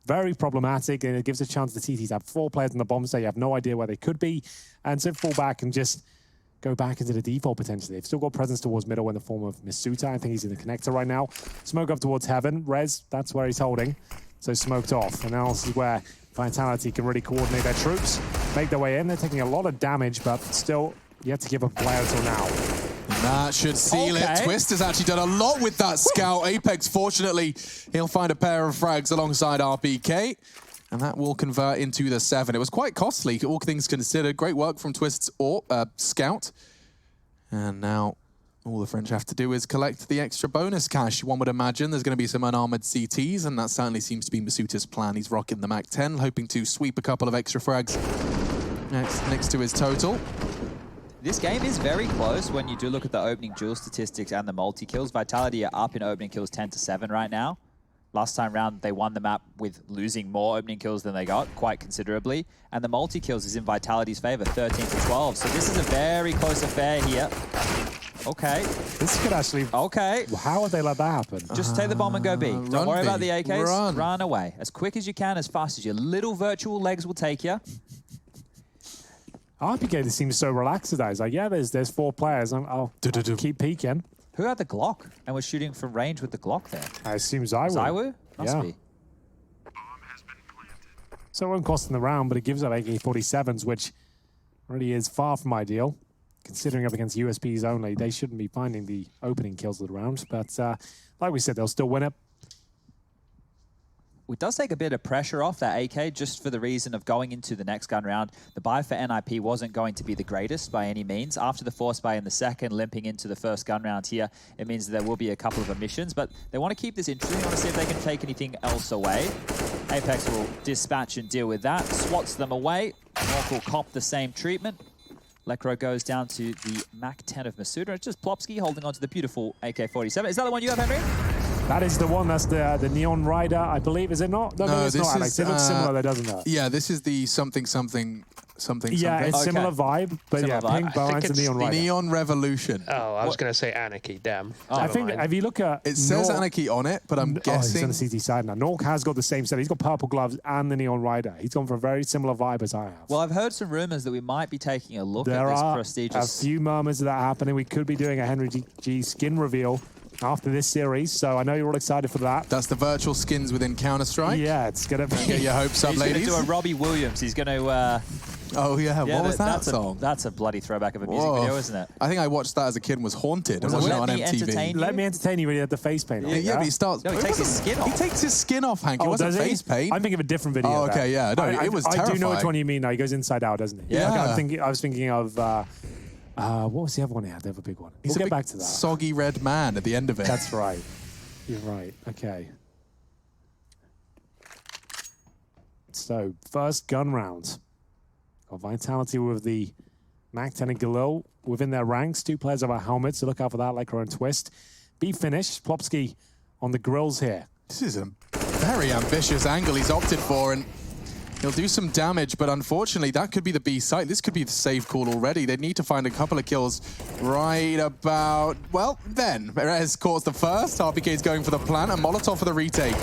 very problematic, and it gives a chance the CTs have 4 players in the bomb, so you have no idea where they could be, and so fall back and just go back into the default potentially. They've still got presence towards middle in the form of Misuta. I think he's in the connector right now. Smoke up towards Heaven. Rez, that's where he's holding. So smoked off. And now this is where Vitality can really coordinate their troops, make their way in. They're taking a lot of damage, but still yet to give up a player until now. That should seal it. Twist has actually done a lot with that scout. Apex, fortunately, he'll find a pair of frags alongside RPK. And that will convert into the 7. It was quite costly, all things considered. Great work from Twist's scout. And now all the French have to do is collect the extra bonus cash. One would imagine there's going to be some unarmored CTs, and that certainly seems to be Masuta's plan. He's rocking the MAC-10, hoping to sweep a couple of extra frags next to his total. This game is very close when you do look at the opening duel statistics and the multi-kills. Vitality are up in opening kills 10-7 right now. Last time round, they won the map with losing more opening kills than they got, quite considerably. And the multi-kills is in Vitality's favor, 13-12. So this is a very close affair here. Okay. This could actually... Okay. How would they let that happen? Just take the bomb and go B. Don't worry about the AKs. Run away. As quick as you can, as fast as your little virtual legs will take you. RPK just seems so relaxed today. It's like, yeah, there's 4 players. I'll keep peeking. Who had the Glock and was shooting from range with the Glock there? I assume Zywoo. Zywoo? Must be. So it won't cost them the round, but it gives up AK-47s, which really is far from ideal. Considering up against USPs only, they shouldn't be finding the opening kills of the round. But like we said, they'll still win it. It does take a bit of pressure off that AK just for the reason of going into the next gun round. The buy for NIP wasn't going to be the greatest by any means. After the force buy in the second, limping into the first gun round here, it means that there will be a couple of omissions, but they want to keep this interesting. They want to see if they can take anything else away. Apex will dispatch and deal with that, swats them away. Nork will cop the same treatment. Lekro goes down to the MAC-10 of Masuda. It's just Plopsky holding on to the beautiful AK-47. Is that the one you have, Henry? That is the one. That's the Neon Rider, I believe. Is it not? No, it's not, Alex. It looks similar, though, doesn't it? Yeah, this is the something. Yeah, it's similar vibe, but Similar vibe. pink bow and Neon Rider. Neon Revolution. Oh, I was going to say Anarchy, damn. I think, if you look at... It says Nork, Anarchy on it, but I'm guessing... he's on the CT side now. Nork has got the same set. He's got purple gloves and the Neon Rider. He's gone for a very similar vibe as I have. Well, I've heard some rumors that we might be taking a look at this prestigious... There are a few murmurs of that happening. We could be doing a Henry G skin reveal after this series, so I know you're all excited for that. That's the virtual skins within Counter-Strike. Yeah, it's going to be... Get your hopes up, He's ladies. He's going to do a Robbie Williams. He's going to Oh, yeah. What was that that's song? That's a bloody throwback of a music Whoa. video, isn't it? I think I watched that as a kid and was haunted. I Was watched it it on Let Me MTV. Entertain You? Let me entertain you when you had the face paint on. Yeah, but he starts... No, he takes his skin off. He takes his skin off, Hank. It Oh, wasn't does he? face paint. I'm thinking of a different video. Oh, okay, there. yeah. No, it was I do know which terrifying. one you mean now. He goes inside out, doesn't he? Yeah. Okay, I was thinking of... what was the other one he had? The other big one. He's We'll a get big back to that. soggy red man at the end of it. That's right. You're right. Okay. So, first gun round. Got Vitality with the Mac 10 and Galil within their ranks. 2 players have our helmets, so look out for that, like our own twist. B finish. Plopsky on the grills here. This is a very ambitious angle he's opted for, and he'll do some damage, but unfortunately, that could be the B site. This could be the safe call already. They need to find a couple of kills right about, well, then. Perez caught the first. RPK is going for the plant, and Molotov for the retake.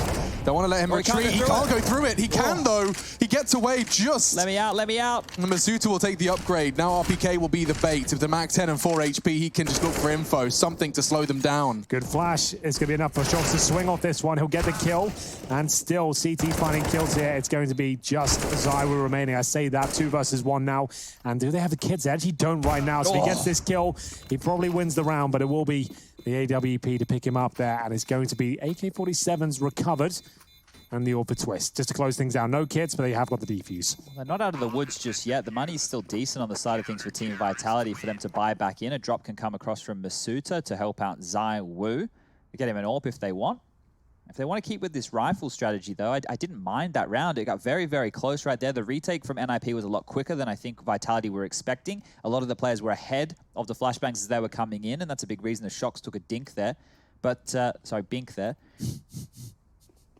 Don't want to let him retreat. He can't go through it. He can, though. He gets away just. Let me out, let me out. And Masuta will take the upgrade. Now RPK will be the bait. With the Mac 10 and 4 HP, he can just look for info, something to slow them down. Good flash. It's going to be enough for Shox to swing off this one. He'll get the kill. And still, CT finding kills here. It's going to be just Zywa remaining. I say that, 2 versus 1 now. And do they have the kids? They actually don't right now. So if he gets this kill, he probably wins the round, but it will be the AWP to pick him up there. And it's going to be AK-47s recovered and the AWP twist. Just to close things down. No kits, but they have got the defuse. Well, they're not out of the woods just yet. The money's still decent on the side of things for Team Vitality for them to buy back in. A drop can come across from Masuta to help out Zai Wu. They get him an AWP if they want. If they want to keep with this rifle strategy, though, I didn't mind that round. It got very, very close right there. The retake from NIP was a lot quicker than I think Vitality were expecting. A lot of the players were ahead of the flashbangs as they were coming in, and that's a big reason the Shox took a dink there. But, sorry, bink there.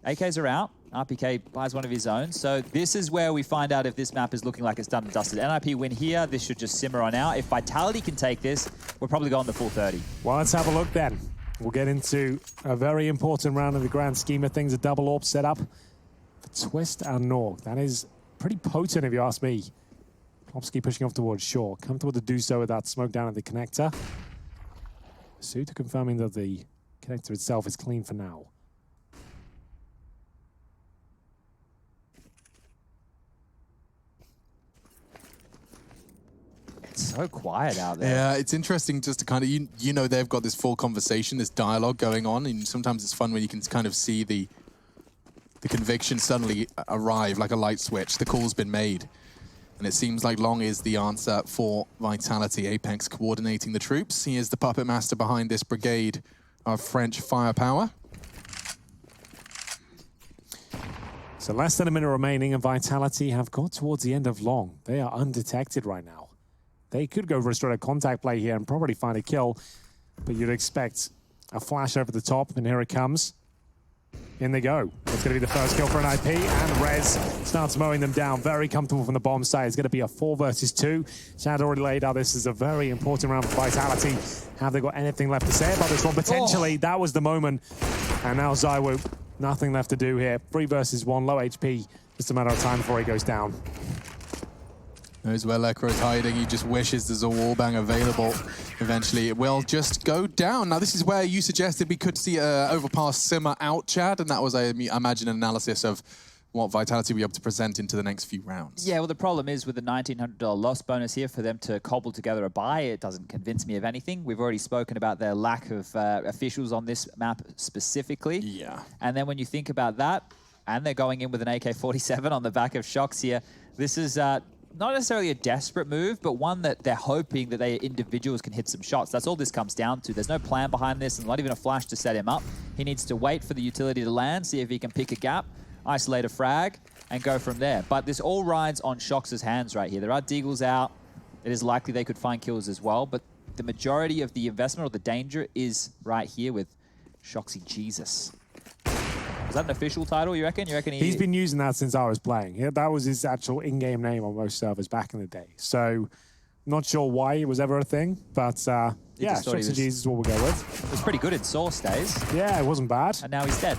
AKs are out. RPK buys one of his own. So this is where we find out if this map is looking like it's done and dusted. NIP win here. This should just simmer on out. If Vitality can take this, we're probably going the full 30. Well, let's have a look then. We'll get into a very important round in the grand scheme of things. A double AWP setup for Twist and Norg. That is pretty potent, if you ask me. Plopsky pushing off towards Shaw. Comfortable to do so with that smoke down at the connector. Suta confirming that the connector itself is clean for now. It's so quiet out there. Yeah, it's interesting just to kind of, you know, they've got this full conversation, this dialogue going on, and sometimes it's fun when you can kind of see the conviction suddenly arrive like a light switch. The call's been made. And it seems like Long is the answer for Vitality. Apex coordinating the troops. He is the puppet master behind this brigade of French firepower. So less than a minute remaining, and Vitality have got towards the end of Long. They are undetected right now. They could go for a straight contact play here and probably find a kill, but you'd expect a flash over the top, and here it comes. In they go. It's going to be the first kill for an IP, and Rez starts mowing them down. Very comfortable from the bomb side. It's going to be a 4 versus 2. Chad already laid out this is a very important round for Vitality. Have they got anything left to say about this one? Potentially, that was the moment. And now Zywu, nothing left to do here. 3 versus 1, low HP. Just a matter of time before he goes down. Knows where Lekra is hiding. He just wishes there's a wallbang available. Eventually, it will just go down. Now, this is where you suggested we could see Overpass simmer out, Chad, and that was, I imagine, an analysis of what Vitality will be able to present into the next few rounds. Yeah, well, the problem is with the $1,900 loss bonus here, for them to cobble together a buy, it doesn't convince me of anything. We've already spoken about their lack of officials on this map specifically. Yeah. And then when you think about that, and they're going in with an AK-47 on the back of Shox here, this is not necessarily a desperate move, but one that they're hoping that they individuals can hit some shots. That's all this comes down to. There's no plan behind this, and not even a flash to set him up. He needs to wait for the utility to land, see if he can pick a gap, isolate a frag, and go from there. But this all rides on Shox's hands right here. There are deagles out. It is likely they could find kills as well, but the majority of the investment or the danger is right here with Shoxy Jesus. Is that an official title, you reckon? He's been using that since I was playing. That was his actual in-game name on most servers back in the day. So, not sure why it was ever a thing, but yeah, Shoxy Jesus is what we'll go with. It was pretty good in Source days. Yeah, it wasn't bad. And now he's dead.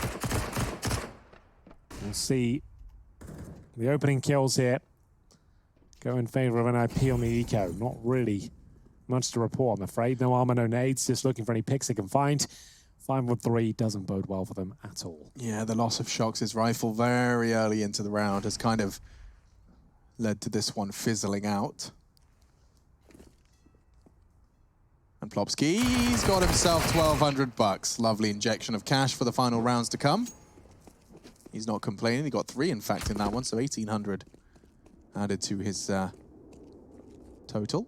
We'll see the opening kills here go in favor of an IP on the eco. Not really much to report, I'm afraid. No armor, no nades, just looking for any picks they can find. 5-3 doesn't bode well for them at all. Yeah, the loss of Shox's rifle very early into the round has kind of led to this one fizzling out. And Plopski's got himself 1,200 bucks. Lovely injection of cash for the final rounds to come. He's not complaining. He got 3, in fact, in that one, so 1,800 added to his total.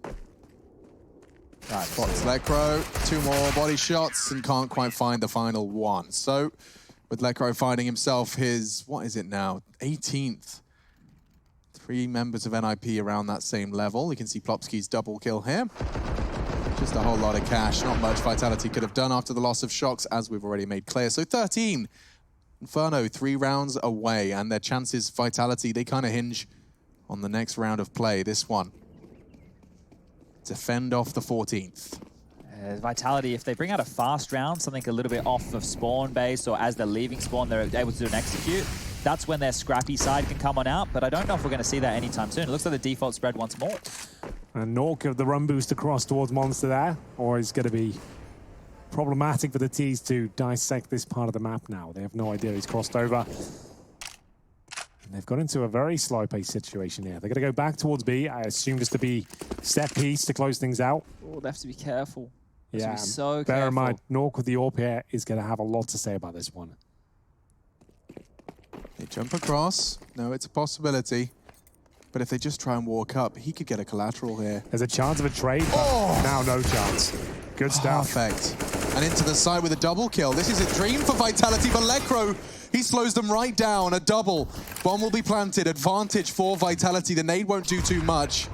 Right, Spots Lecro, 2 more body shots, and can't quite find the final one. So, with Lecro finding himself his, what is it now, 18th. 3 members of NIP around that same level. You can see Plopski's double kill here. Just a whole lot of cash. Not much Vitality could have done after the loss of Shocks, as we've already made clear. So 13. Inferno, 3 rounds away, and their chances, Vitality, they kind of hinge on the next round of play. This one. To fend off the 14th. Vitality, if they bring out a fast round, something a little bit off of spawn base, or as they're leaving spawn, they're able to do an execute, that's when their scrappy side can come on out, but I don't know if we're going to see that anytime soon. It looks like the default spread once more. And Nork of the run boost across towards Monster there, or is going to be problematic for the T's to dissect this part of the map now. They have no idea he's crossed over. And they've got into a very slow-paced situation here. They're going to go back towards B, I assume just to be set piece to close things out. Oh, they have to be careful. Yeah, so bear in mind, Nork with the AWP here is going to have a lot to say about this one. They jump across. No, it's a possibility. But if they just try and walk up, he could get a collateral here. There's a chance of a trade, but now no chance. Good stuff. Perfect. And into the side with a double kill. This is a dream for Vitality, but Lecro, he slows them right down. A double. Bomb will be planted. Advantage for Vitality. The nade won't do too much.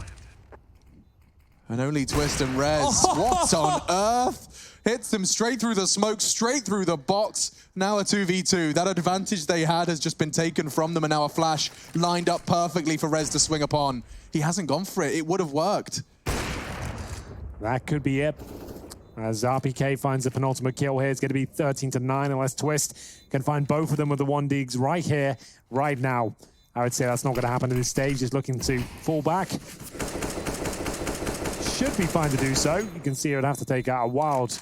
And only Twist and Rez. What on earth? Hits them straight through the smoke, straight through the box. Now a 2v2. That advantage they had has just been taken from them, and now a flash lined up perfectly for Rez to swing upon. He hasn't gone for it. It would have worked. That could be it. As RPK finds the penultimate kill here, it's going to be 13-9 unless Twist can find both of them with the 1 digs right here, right now. I would say that's not going to happen at this stage. Just looking to fall back. Should be fine to do so. You can see it would have to take out a wild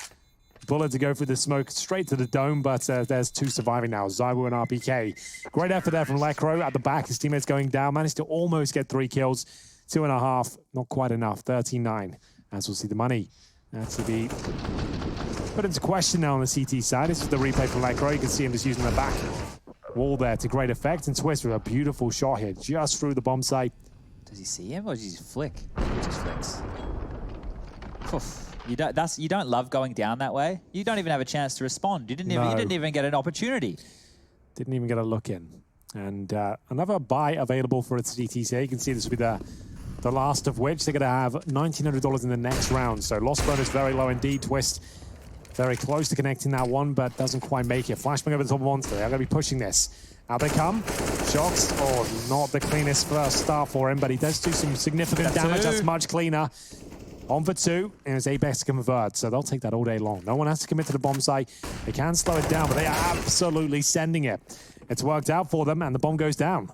bullet to go through the smoke straight to the dome, but there's 2 surviving now, Zywo and RPK. Great effort there from Lecro at the back. His teammates going down, managed to almost get 3 kills. 2.5, not quite enough, 13-9. As we'll see the money. That's to be put into question now on the CT side. This is the replay from Lecro. You can see him just using the back wall there to great effect. And Twist with a beautiful shot here, just through the bomb site. Does he see him, or does he just flick? He just flicks. Oof. You don't love going down that way. You don't even have a chance to respond. You didn't even get an opportunity. Didn't even get a look in. And another buy available for its CTC. You can see this will be the last of which they're going to have $1,900 in the next round. So loss bonus very low indeed. Twist very close to connecting that one, but doesn't quite make it. Flashbang over the top of Monster. They're going to be pushing this. Out they come. Shocks. Oh, not the cleanest first start for him, but he does do some significant damage. That's much cleaner. On for 2, and it's Apex to convert, so they'll take that all day long. No one has to commit to the bomb site. They can slow it down, but they are absolutely sending it. It's worked out for them, and the bomb goes down.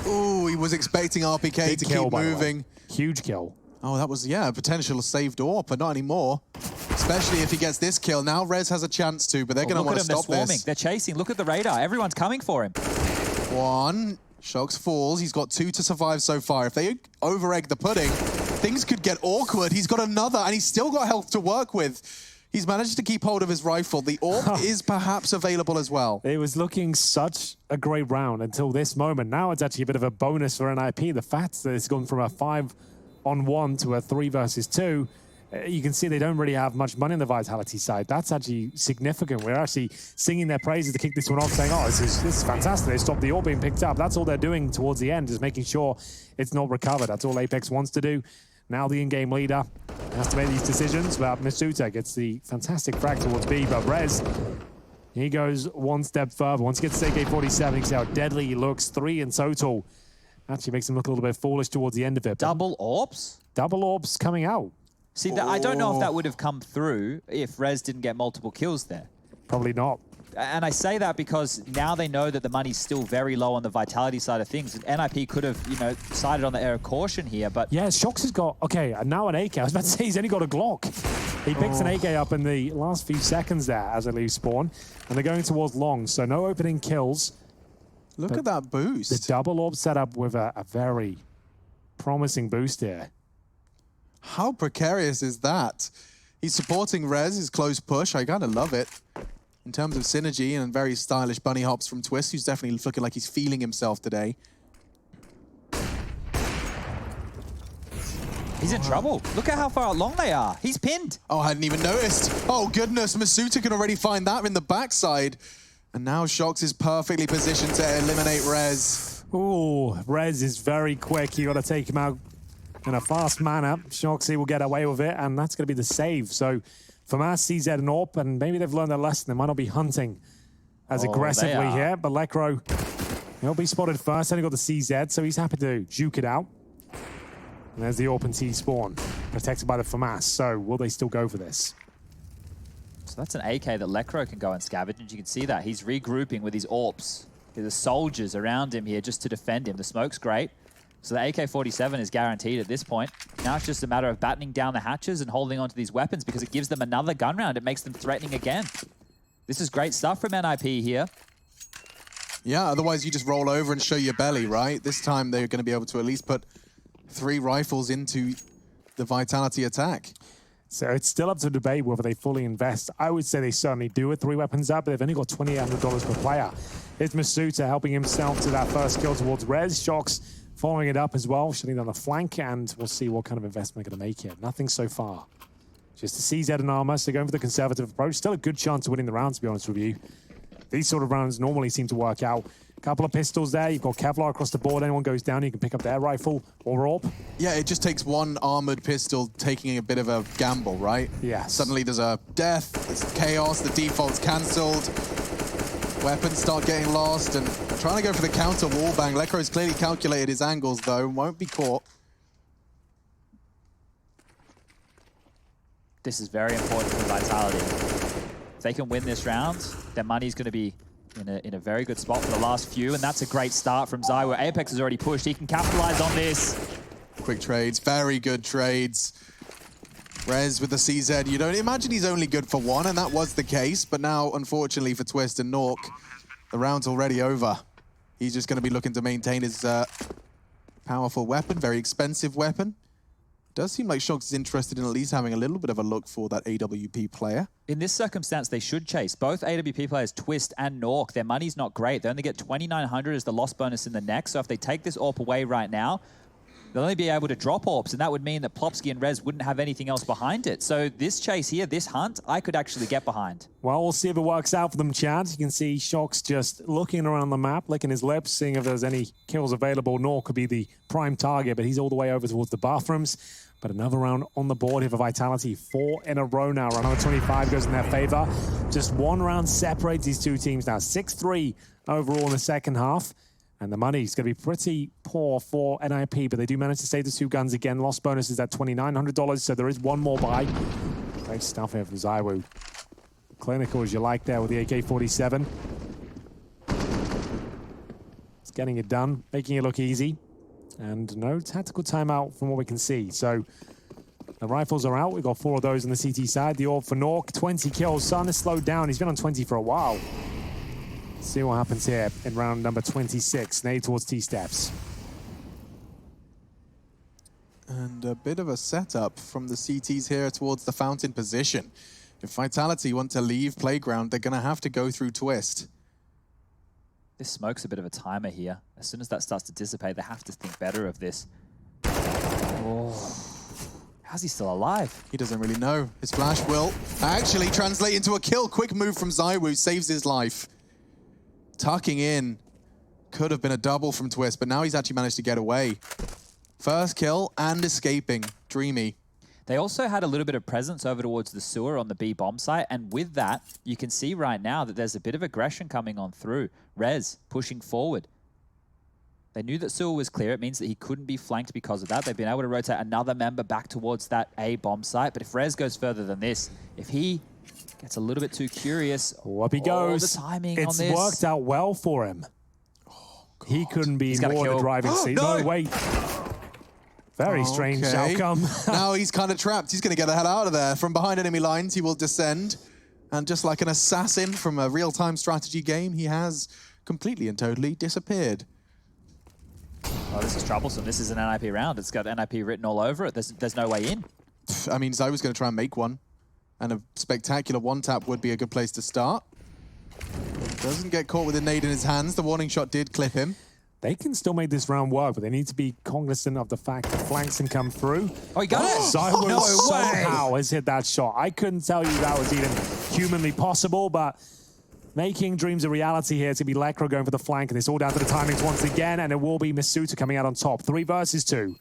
Ooh, he was expecting RPK Big to kill, keep moving. Huge kill. Oh, that was, yeah, a potential saved AWP, but not anymore. Especially if he gets this kill. Now Rez has a chance to, but they're going to want to stop they're swarming. this. They're chasing. Look at the radar. Everyone's coming for him. 1. Shocks falls. He's got 2 to survive so far. If they over-egg the pudding, things could get awkward. He's got another, and he's still got health to work with. He's managed to keep hold of his rifle. The AWP is perhaps available as well. It was looking such a great round until this moment. Now it's actually a bit of a bonus for NIP. The fact that it's gone from a 5-on-1 to a 3 versus 2, you can see they don't really have much money on the Vitality side. That's actually significant. We're actually singing their praises to kick this one off, saying, oh, this is fantastic. They stopped the AWP being picked up. That's all they're doing towards the end, is making sure it's not recovered. That's all Apex wants to do. Now the in-game leader has to make these decisions, but Masuta gets the fantastic frag towards B, but Rez, he goes one step further. Once he gets to AK-47, you can see how deadly he looks. 3 in total. Actually makes him look a little bit foolish towards the end of it. Double AWPs? Double AWPs coming out. See, I don't know if that would have come through if Rez didn't get multiple kills there. Probably not. And I say that because now they know that the money's still very low on the Vitality side of things. And NIP could have, sided on the air of caution here, but... Yeah, Shox has got... Okay, now an AK. I was about to say he's only got a Glock. He picks an AK up in the last few seconds there as they leave spawn. And they're going towards long, so no opening kills. Look at that boost. The double orb setup with a very promising boost here. How precarious is that? He's supporting Rez, his close push. I kind of love it. In terms of synergy and very stylish bunny hops from Twist, who's definitely looking like he's feeling himself today. He's in trouble. Look at how far along they are. He's pinned. Oh, I hadn't even noticed. Oh, goodness. Masuta can already find that in the backside. And now Shox is perfectly positioned to eliminate Rez. Ooh, Rez is very quick. You got to take him out in a fast manner. Shoxy will get away with it, and that's going to be the save. So FAMAS, CZ, and AWP, and maybe they've learned their lesson. They might not be hunting as aggressively here, but Lekro, he'll be spotted first. Only got the CZ, so he's happy to juke it out. And there's the AWP and T spawn, protected by the FAMAS. So will they still go for this? So that's an AK that Lekro can go and scavenge, and you can see that. He's regrouping with his AWPs. There's soldiers around him here just to defend him. The smoke's great. So the AK-47 is guaranteed at this point. Now it's just a matter of battening down the hatches and holding onto these weapons because it gives them another gun round. It makes them threatening again. This is great stuff from NIP here. Yeah, otherwise you just roll over and show your belly, right? This time they're going to be able to at least put 3 rifles into the Vitality attack. So it's still up to debate whether they fully invest. I would say they certainly do with 3 weapons up, but they've only got $2,800 per player. Here's Masuta helping himself to that first kill towards Rez. Shox following it up as well, shutting down the flank, and we'll see what kind of investment they're going to make here. Nothing so far. Just a CZ and armor, so going for the conservative approach. Still a good chance of winning the round, to be honest with you. These sort of rounds normally seem to work out. A couple of pistols there. You've got Kevlar across the board. Anyone goes down, you can pick up their rifle or AWP. Yeah, it just takes one armored pistol taking a bit of a gamble, right? Yeah. Suddenly there's a death, there's chaos, the default's cancelled. Weapons start getting lost, and trying to go for the counter wallbang. Lekro's clearly calculated his angles, though, won't be caught. This is very important for Vitality. If they can win this round, their money's going to be in a very good spot for the last few, and that's a great start from ZywOo. Apex has already pushed. He can capitalize on this. Quick trades, very good trades. Rez with the CZ, you don't imagine he's only good for 1, and that was the case, but now, unfortunately for Twist and Nork, the round's already over. He's just going to be looking to maintain his powerful weapon, very expensive weapon. Does seem like Shox is interested in at least having a little bit of a look for that AWP player. In this circumstance, they should chase. Both AWP players, Twist and Nork, their money's not great. They only get 2,900 as the loss bonus in the next, so if they take this AWP away right now, they'll only be able to drop AWPs, and that would mean that Plopsky and Rez wouldn't have anything else behind it. So this chase here, this hunt, I could actually get behind. Well, we'll see if it works out for them, Chad. You can see Shox just looking around the map, licking his lips, seeing if there's any kills available. Nork could be the prime target, but he's all the way over towards the bathrooms. But another round on the board here for Vitality. 4 in a row now. Round number 25 goes in their favor. Just 1 round separates these 2 teams now. 6-3 overall in the second half. And the money's going to be pretty poor for NIP, but they do manage to save the 2 guns again. Loss bonus is at $2,900, so there is 1 more buy. Great stuff here from ZywOo. Clinical as you like there with the AK-47. It's getting it done, making it look easy. And no tactical timeout from what we can see. So the rifles are out. We've got 4 of those on the CT side. The AWP for Nork, 20 kills. Starting to slow down. He's been on 20 for a while. Let's see what happens here in round number 26. Nade towards T-steps. And a bit of a setup from the CTs here towards the fountain position. If Vitality want to leave Playground, they're going to have to go through Twist. This smoke's a bit of a timer here. As soon as that starts to dissipate, they have to think better of this. Oh. How's he still alive? He doesn't really know. His flash will actually translate into a kill. Quick move from ZywOo, saves his life. Tucking in. Could have been a double from Twist, but now he's actually managed to get away. First kill and escaping. Dreamy. They also had a little bit of presence over towards the sewer on the B bomb site, and with that, you can see right now that there's a bit of aggression coming on through. Rez pushing forward. They knew that sewer was clear. It means that he couldn't be flanked because of that. They've been able to rotate another member back towards that A bomb site, but if Rez goes further than this, if he gets a little bit too curious, up he goes. The timing it's on this. Worked out well for him. Oh, he couldn't be more the driving seat. No, wait. Very strange outcome. Now he's kind of trapped. He's going to get the hell out of there. From behind enemy lines, he will descend. And just like an assassin from a real-time strategy game, he has completely and totally disappeared. Oh, this is troublesome. This is an NIP round. It's got NIP written all over it. There's no way in. I mean, Zai was going to try and make one, and a spectacular one-tap would be a good place to start. Doesn't get caught with a nade in his hands. The warning shot did clip him. They can still make this round work, but they need to be cognizant of the fact that flanks can come through. Oh, he got it! Zywo No somehow has hit that shot. I couldn't tell you that was even humanly possible, but making dreams a reality here to be Lekra going for the flank, and it's all down to the timings once again, and it will be Masuta coming out on top. 3 versus 2.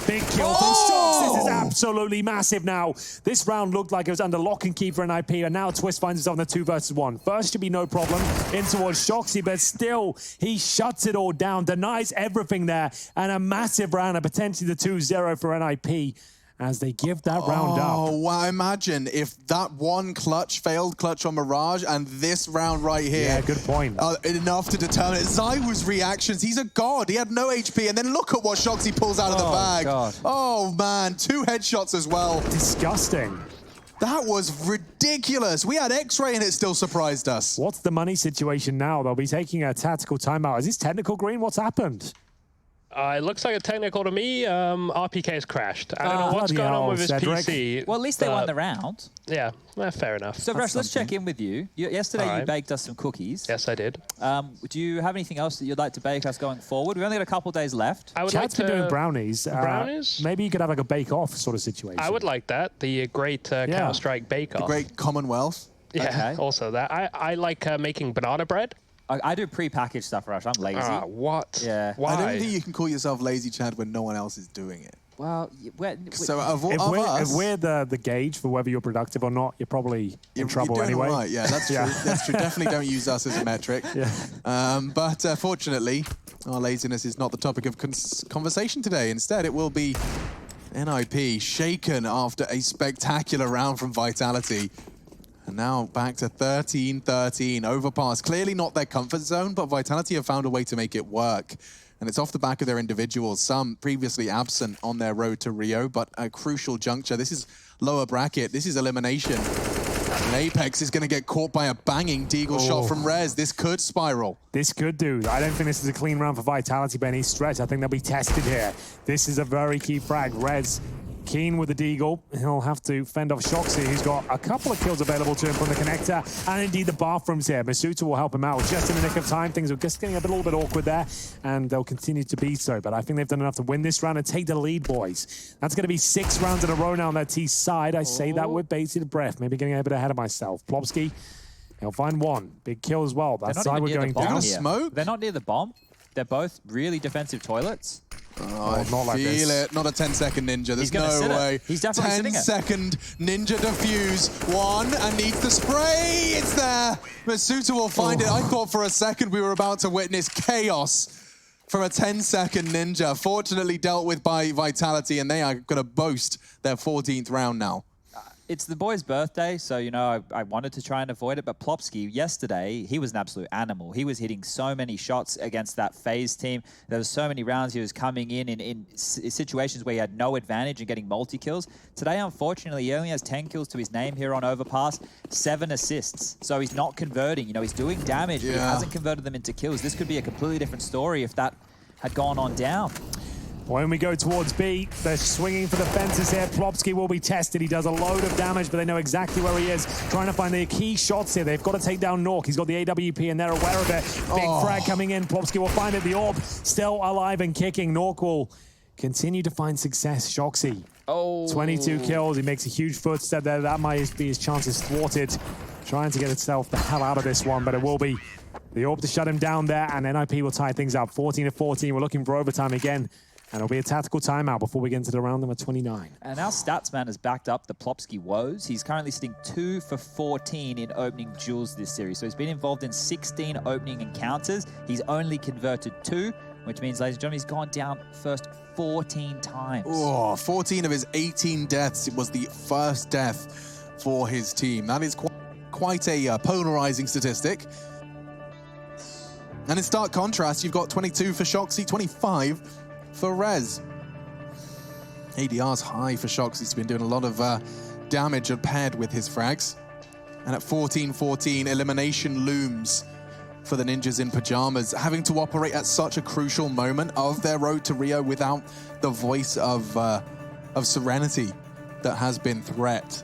Big kill from Shox. This is absolutely massive now. This round looked like it was under lock and key for NIP, and now Twist finds himself in the 2 versus 1. First should be no problem in towards Shoxy, but still, he shuts it all down, denies everything there, and a massive round, and potentially the 2-0 for NIP as they give that round up. Oh, wow. Imagine if that one failed clutch on Mirage, and this round right here. Yeah, good point. Enough to determine it. Zywo's reactions, he's a god. He had no HP, and then look at what Shoxy pulls out of the bag. God. Oh, man. 2 headshots as well. Disgusting. That was ridiculous. We had X-Ray, and it still surprised us. What's the money situation now? They'll be taking a tactical timeout. Is this technical, Green? What's happened? It looks like a technical to me. RPK's crashed. I don't know what's going on with his Cedric. PC. Well, at least they won the round. Yeah, fair enough. So, Rush, let's check in with you. Yesterday, you baked us some cookies. Yes, I did. Do you have anything else that you'd like to bake us going forward? We've only got a couple days left. I would Chad's like been to doing brownies. Brownies? Maybe you could have like a bake-off sort of situation. I would like that. The great Counter-Strike bake-off. Great Commonwealth. Yeah, Okay. also that. I like making banana bread. I do pre-packaged stuff, Rush. I'm lazy. What? Yeah. Why? I don't think you can call yourself lazy, Chad, when no one else is doing it. Well, So of If we're the gauge for whether you're productive or not, you're probably in trouble you're doing anyway. all right. Yeah, that's true. That's true. Definitely don't use us as a metric. But fortunately, our laziness is not the topic of conversation today. Instead, it will be NIP shaken after a spectacular round from Vitality. And now back to 13-13. Overpass. Clearly not their comfort zone, but Vitality have found a way to make it work. And it's off the back of their individuals, some previously absent on their road to Rio, but a crucial juncture. This is lower bracket. This is elimination. And Apex is going to get caught by a banging deagle shot from Rez. This could spiral. This could do. I don't think this is a clean round for Vitality by any stretch. I think they'll be tested here. This is a very key frag. Rez keen with the deagle. He'll have to fend off Shoxy, who's got a couple of kills available to him from the connector, and indeed the bathrooms here. Masuta will help him out just in the nick of time. Things are just getting a little bit awkward there, and they'll continue to be so. But I think they've done enough to win this round and take the lead, boys. That's going to be 6 rounds in a row now on their T side. I say that with bated breath, maybe getting a bit ahead of myself. Plopsky, he'll find one. Big kill as well. That's side we're going down. Smoke? They're not near the bomb. They're both really defensive toilets. Oh, I not like feel this. it. Not a 10-second ninja. There's gonna sit no it. way. He's definitely sitting it. 10-second ninja defuse. One, and needs the spray. It's there. Masuta will find it. I thought for a second we were about to witness chaos from a 10-second ninja. Fortunately dealt with by Vitality, and they are going to boast their 14th round now. It's the boy's birthday, so, you know, I wanted to try and avoid it. But Plopsky, yesterday, he was an absolute animal. He was hitting so many shots against that FaZe team. There was so many rounds he was coming in situations where he had no advantage and getting multi-kills. Today, unfortunately, he only has 10 kills to his name here on Overpass, 7 assists. So he's not converting. You know, he's doing damage, but he hasn't converted them into kills. This could be a completely different story if that had gone on down. When we go towards B, they're swinging for the fences here. Plopsky will be tested. He does a load of damage, but they know exactly where he is. Trying to find the key shots here. They've got to take down Nork. He's got the AWP, and they're aware of it. Big frag coming in. Plopsky will find it. The orb still alive and kicking. Nork will continue to find success. Shoxy. 22 kills. He makes a huge footstep there. That might be his chances thwarted. Trying to get itself the hell out of this one, but it will be the orb to shut him down there, and NIP will tie things up. 14-14. We're looking for overtime again. And it'll be a tactical timeout before we get into the round number 29. And our Statsman has backed up the Plopsky woes. He's currently sitting 2 for 14 in opening duels this series. So he's been involved in 16 opening encounters. He's only converted 2, which means, ladies and gentlemen, he's gone down first 14 times. Oh, 14 of his 18 deaths. It was the first death for his team. That is quite a polarizing statistic. And in stark contrast, you've got 22 for Shoxy, 25 for Rez. ADR's high for Shox. He's been doing a lot of damage paired with his frags. And at 14-14, elimination looms for the Ninjas in Pyjamas, having to operate at such a crucial moment of their road to Rio without the voice of Serenity that has been threat.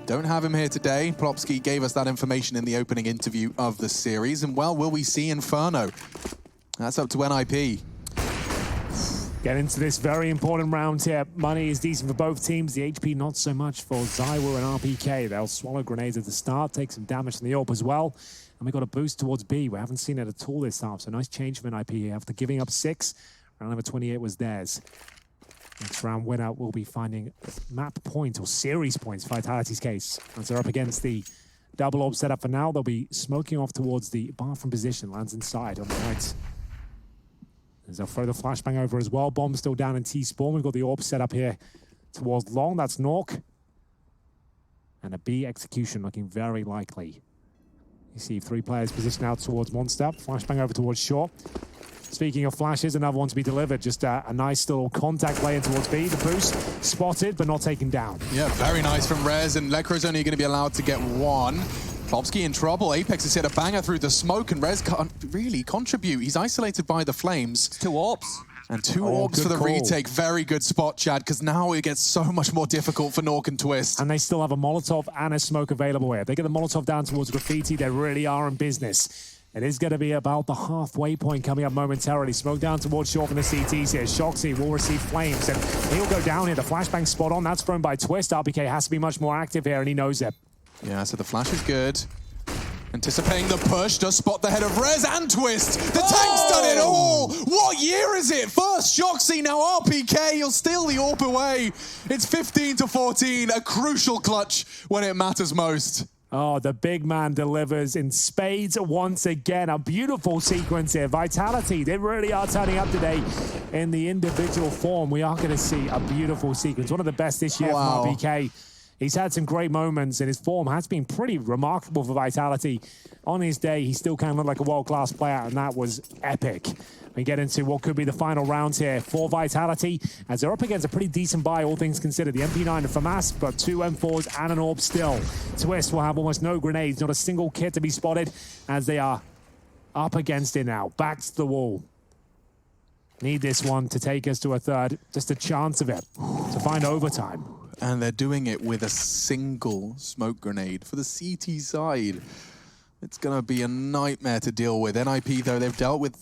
Don't have him here today. Plopsky gave us that information in the opening interview of the series. And, well, will we see Inferno? That's up to NIP. Get into this very important round here. Money is decent for both teams. The HP not so much for ZywOo and RPK. They'll swallow grenades at the start, take some damage from the AWP as well. And we got a boost towards B. We haven't seen it at all this half, so nice change from NIP here. After giving up 6, round number 28 was theirs. Next round winner will be finding map point or series points, Vitality's case. As they're up against the double AWP setup for now, they'll be smoking off towards the bathroom position. Lands inside on the right. As they'll throw the flashbang over as well. Bomb still down in T-spawn. We've got the AWP set up here towards long. That's Nork. And a B execution looking very likely. You see 3 players positioned out towards Monster. Flashbang over towards short. Speaking of flashes, another one to be delivered. Just a nice little contact play in towards B. The boost spotted, but not taken down. Yeah, very nice from Rez, and Lekro's only going to be allowed to get 1. Plopsky in trouble. Apex has hit a banger through the smoke, and Rez can't really contribute. He's isolated by the flames. 2 AWPs. And 2 AWPs for the retake. Very good spot, Chad, because now it gets so much more difficult for Nork and Twist. And they still have a Molotov and a smoke available here. If they get the Molotov down towards Graffiti, they really are in business. It is going to be about the halfway point coming up momentarily. Smoke down towards short from the CTs here. Shoxy will receive flames, and he'll go down here. The flashbang spot on. That's thrown by Twist. RPK has to be much more active here, and he knows it. Yeah, so the flash is good. Anticipating the push, does spot the head of Rez and Twist. The tank's done it all! What year is it? First Shoxy, now RPK. He'll steal the AWP away. It's 15-14, a crucial clutch when it matters most. Oh, the big man delivers in spades once again. A beautiful sequence here. Vitality, they really are turning up today in the individual form. We are going to see a beautiful sequence. One of the best this year from RPK. He's had some great moments, and his form has been pretty remarkable for Vitality. On his day, he still can look like a world-class player, and that was epic. We get into what could be the final rounds here for Vitality, as they're up against a pretty decent buy, all things considered. The MP9 and FAMAS, but 2 M4s and an AWP still. Twist will have almost no grenades, not a single kit to be spotted, as they are up against it now. Back to the wall. Need this one to take us to a third. Just a chance of it to find overtime. And they're doing it with a single smoke grenade for the CT side. It's going to be a nightmare to deal with. NIP, though, they've dealt with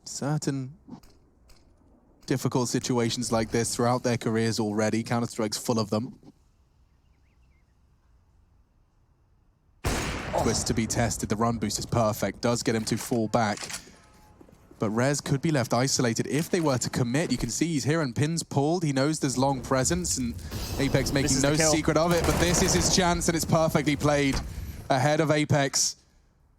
certain difficult situations like this throughout their careers already. Counter-Strike's full of them. Twist to be tested. The run boost is perfect. Does get him to fall back. But Rez could be left isolated if they were to commit. You can see he's here and pins pulled. He knows there's long presence, and Apex making no secret of it. But this is his chance, and it's perfectly played ahead of Apex.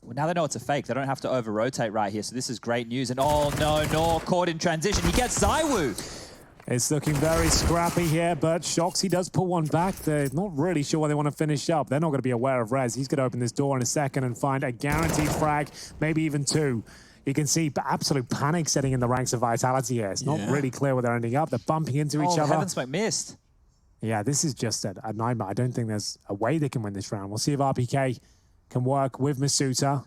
Well, now they know it's a fake. They don't have to over-rotate right here, so this is great news. And oh no, Nor caught in transition. He gets ZywOo. It's looking very scrappy here, but Shoxy does pull one back. They're not really sure where they want to finish up. They're not going to be aware of Rez. He's going to open this door in a second and find a guaranteed frag, maybe even 2. You can see absolute panic setting in the ranks of Vitality here. It's not really clear where they're ending up. They're bumping into each other. Heaven Smoke missed. Yeah, this is just a nightmare. I don't think there's a way they can win this round. We'll see if RPK can work with Masuta.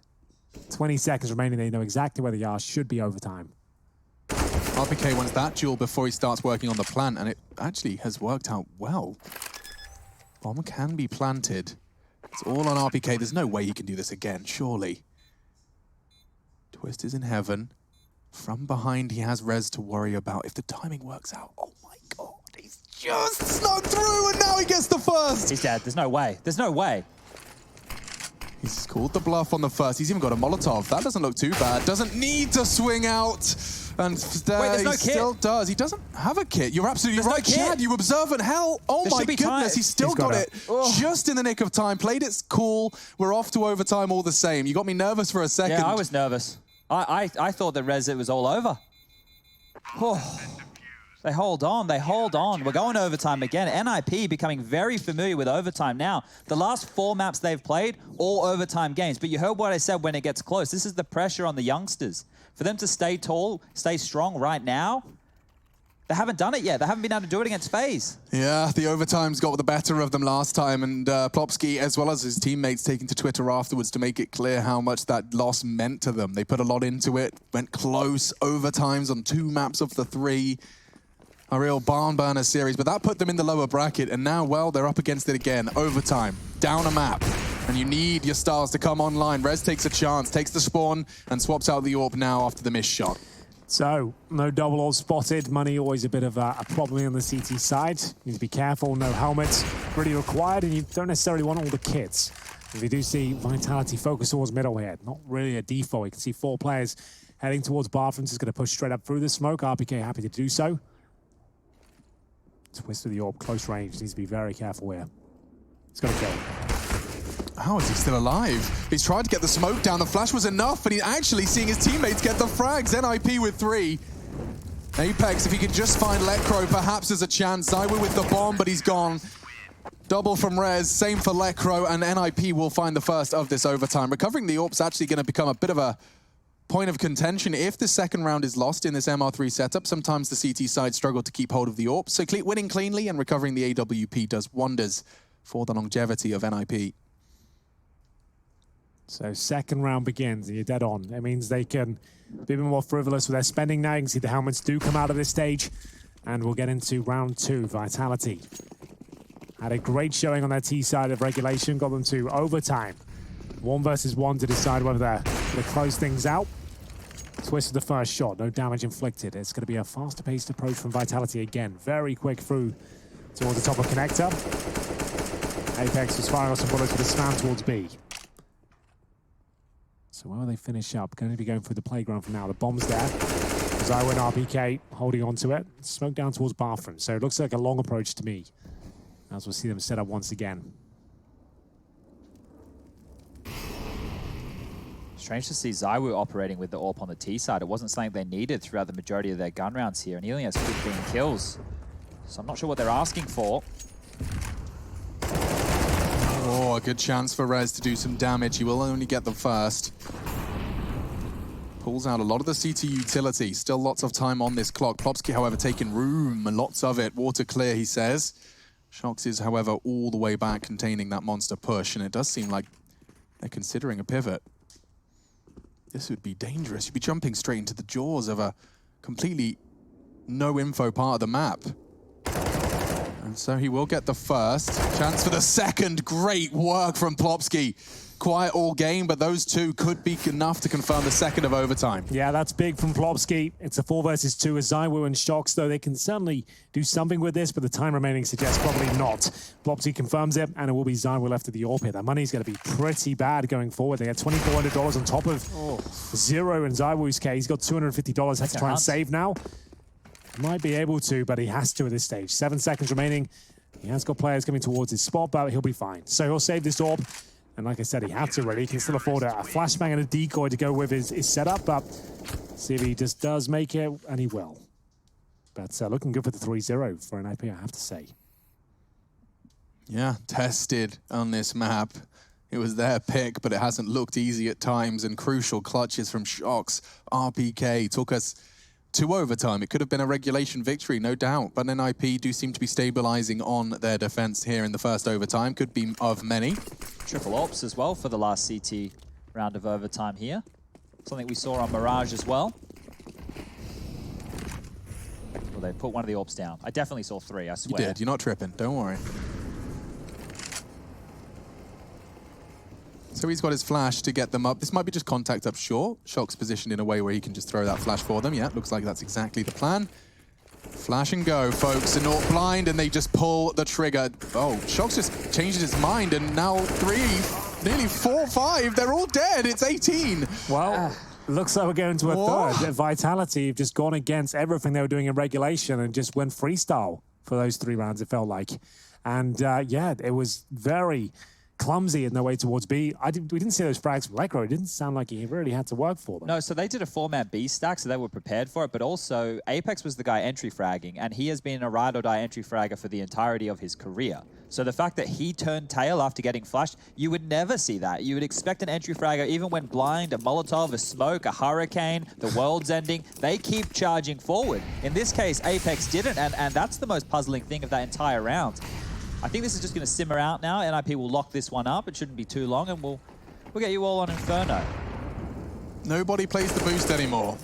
20 seconds remaining. They know exactly where they are. Should be overtime. RPK wants that duel before he starts working on the plant, and it actually has worked out well. Bomb can be planted. It's all on RPK. There's no way he can do this again, surely. Twist is in heaven. From behind, he has Rez to worry about. If the timing works out, oh my god, he's just snuck through, and now he gets the first. He's dead. There's no way. There's no way. He's called the bluff on the first. He's even got a Molotov. That doesn't look too bad. Doesn't need to swing out. And Wait, he still does. He doesn't have a kit. You're absolutely right, Chad. You observant hell. Oh my goodness, he's still got it. Just in the nick of time. Played it cool. We're off to overtime all the same. You got me nervous for a second. Yeah, I was nervous. I thought that Rez, it was all over. Oh, they hold on. They hold on. We're going overtime again. NIP becoming very familiar with overtime now. The last 4 maps they've played, all overtime games. But you heard what I said when it gets close. This is the pressure on the youngsters. For them to stay tall, stay strong right now, they haven't done it yet. They haven't been able to do it against FaZe. Yeah, the overtimes got the better of them last time, and Plopsky, as well as his teammates, taking to Twitter afterwards to make it clear how much that loss meant to them. They put a lot into it, went close, overtimes on 2 maps of the 3. A real barn burner series, but that put them in the lower bracket, and now, well, they're up against it again. Overtime, down a map, and you need your stars to come online. Rez takes a chance, takes the spawn, and swaps out the AWP now after the missed shot. So, no double AWP spotted. Money always a bit of a problem on the CT side. You need to be careful, no helmets really required, and you don't necessarily want all the kits. If you do see Vitality focus towards middle here, not really a default. You can see 4 players heading towards bathrooms. Is going to push straight up through the smoke. RPK happy to do so. Twist of the AWP, close range. Needs to be very careful here. It's going to kill. How is he still alive? He's tried to get the smoke down. The flash was enough, but he's actually seeing his teammates get the frags. NIP with 3. Apex, if he could just find Lekro, perhaps there's a chance. Zywu with the bomb, but he's gone. Double from Rez, same for Lekro, and NIP will find the first of this overtime. Recovering the AWP's actually going to become a bit of a point of contention. If the second round is lost in this MR3 setup, sometimes the CT side struggle to keep hold of the AWP. So winning cleanly and recovering the AWP does wonders for the longevity of NIP. So second round begins, and you're dead on. It means they can be a bit more frivolous with their spending now. You can see the helmets do come out of this stage, and we'll get into round 2. Vitality had a great showing on their T side of regulation, got them to overtime. 1 versus 1 to decide whether they're going to close things out. Twist of the first shot, no damage inflicted. It's going to be a faster paced approach from Vitality again. Very quick through towards the top of connector. Apex was firing off some bullets with a slam towards B. So where will they finish up? Going to be going through the playground for now. The bomb's there. Zywu and RPK holding on to it. Smoke down towards bathroom. So it looks like a long approach to me. As we'll see them set up once again. Strange to see Zywu operating with the AWP on the T side. It wasn't something they needed throughout the majority of their gun rounds here, and he only has 15 kills. So I'm not sure what they're asking for. Oh, a good chance for Rez to do some damage. He will only get the first. Pulls out a lot of the CT utility. Still lots of time on this clock. Plopsky, however, taking room, and lots of it. Water clear, he says. Shox is, however, all the way back containing that monster push, and it does seem like they're considering a pivot. This would be dangerous. You'd be jumping straight into the jaws of a completely no info part of the map. And so he will get the first. Chance for the second. Great work from Plopsky. Quiet all game, but those 2 could be enough to confirm the second of overtime. Yeah, that's big from Plopsky. It's a 4 versus 2 with Zywu and Shox, though they can certainly do something with this, but the time remaining suggests probably not. Plopsky confirms it, and it will be Zywu left at the AWP here. That money's going to be pretty bad going forward. They get $2,400 on top of 0 in Zywu's case. He's got $250. Has to try and save now. Might be able to, but he has to at this stage. 7 seconds remaining. He has got players coming towards his spot, but he'll be fine. So he'll save this AWP. And like I said, he had to really. He can still afford a flashbang and a decoy to go with his setup, but see if he just does make it, and he will. But looking good for the 3-0 for NIP, I have to say. Yeah, tested on this map. It was their pick, but it hasn't looked easy at times, and crucial clutches from Shox. RPK took us to overtime. It could have been a regulation victory, no doubt, but NIP do seem to be stabilizing on their defense here in the first overtime. Could be of many. Triple AWPs as well for the last CT round of overtime here. Something we saw on Mirage as well. Well, they put one of the AWPs down. I definitely saw 3, I swear. You did, you're not tripping, don't worry. So he's got his flash to get them up. This might be just contact up short. Shock's positioned in a way where he can just throw that flash for them. Yeah, looks like that's exactly the plan. Flash and go, folks. And not blind, and they just pull the trigger. Oh, Shock's just changed his mind, and now 3, nearly 4, 5, they're all dead. It's 18. Well, looks like we're going to a third. Vitality have just gone against everything they were doing in regulation and just went freestyle for those 3 rounds, it felt like. And yeah, it was very clumsy in their way towards B. We didn't see those frags from Lekr0. It didn't sound like he really had to work for them. No, so they did a 4-man B stack, so they were prepared for it, but also Apex was the guy entry fragging, and he has been a ride or die entry fragger for the entirety of his career. So the fact that he turned tail after getting flashed, you would never see that. You would expect an entry fragger, even when blind, a Molotov, a smoke, a hurricane, the world's ending, they keep charging forward. In this case, Apex didn't, and that's the most puzzling thing of that entire round. I think this is just going to simmer out now. NIP will lock this one up. It shouldn't be too long, and we'll get you all on Inferno. Nobody plays the boost anymore.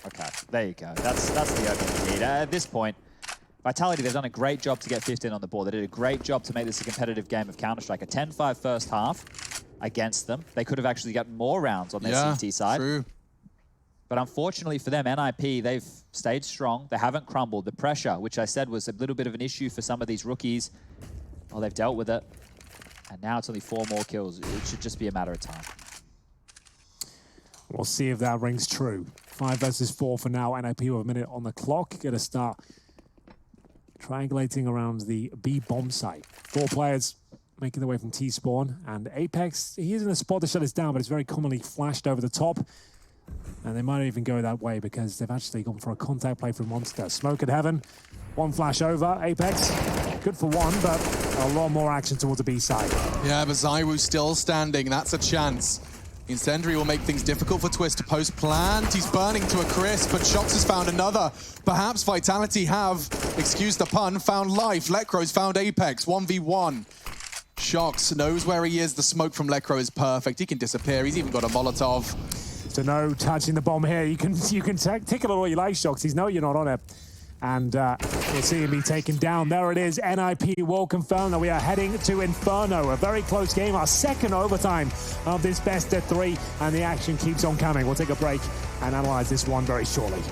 Okay, there you go. That's the opening you need. At this point, Vitality, they've done a great job to get 15 on the board. They did a great job to make this a competitive game of Counter-Strike. A 10-5 first half against them. They could have actually gotten more rounds on their CT side. True. But unfortunately for them, NIP, they've stayed strong. They haven't crumbled. The pressure, which I said was a little bit of an issue for some of these rookies, well, they've dealt with it. And now it's only 4 more kills. It should just be a matter of time. We'll see if that rings true. 5 versus 4 for now. NIP with a minute on the clock. Going to start triangulating around the B bomb site. 4 players making their way from T-spawn. And Apex, he is in a spot to shut this down, but it's very commonly flashed over the top. And they might even go that way because they've actually gone for a contact play from Monster. Smoke at heaven. 1 flash over. Apex, good for 1, but a lot more action towards the B side. Yeah, but Zywoo's still standing. That's a chance. Incendiary will make things difficult for Twist to post plant. He's burning to a crisp, but Shox has found another. Perhaps Vitality have, excuse the pun, found life. Lekr0's found Apex, 1v1. Shox knows where he is. The smoke from Lekr0 is perfect. He can disappear. He's even got a Molotov. So no touching the bomb here. You can tickle it all you like, Shox. He's no, you're not on it. And we'll see him be taken down. There it is. NIP will confirm that we are heading to Inferno. A very close game. Our second overtime of this best of 3. And the action keeps on coming. We'll take a break and analyze this one very shortly.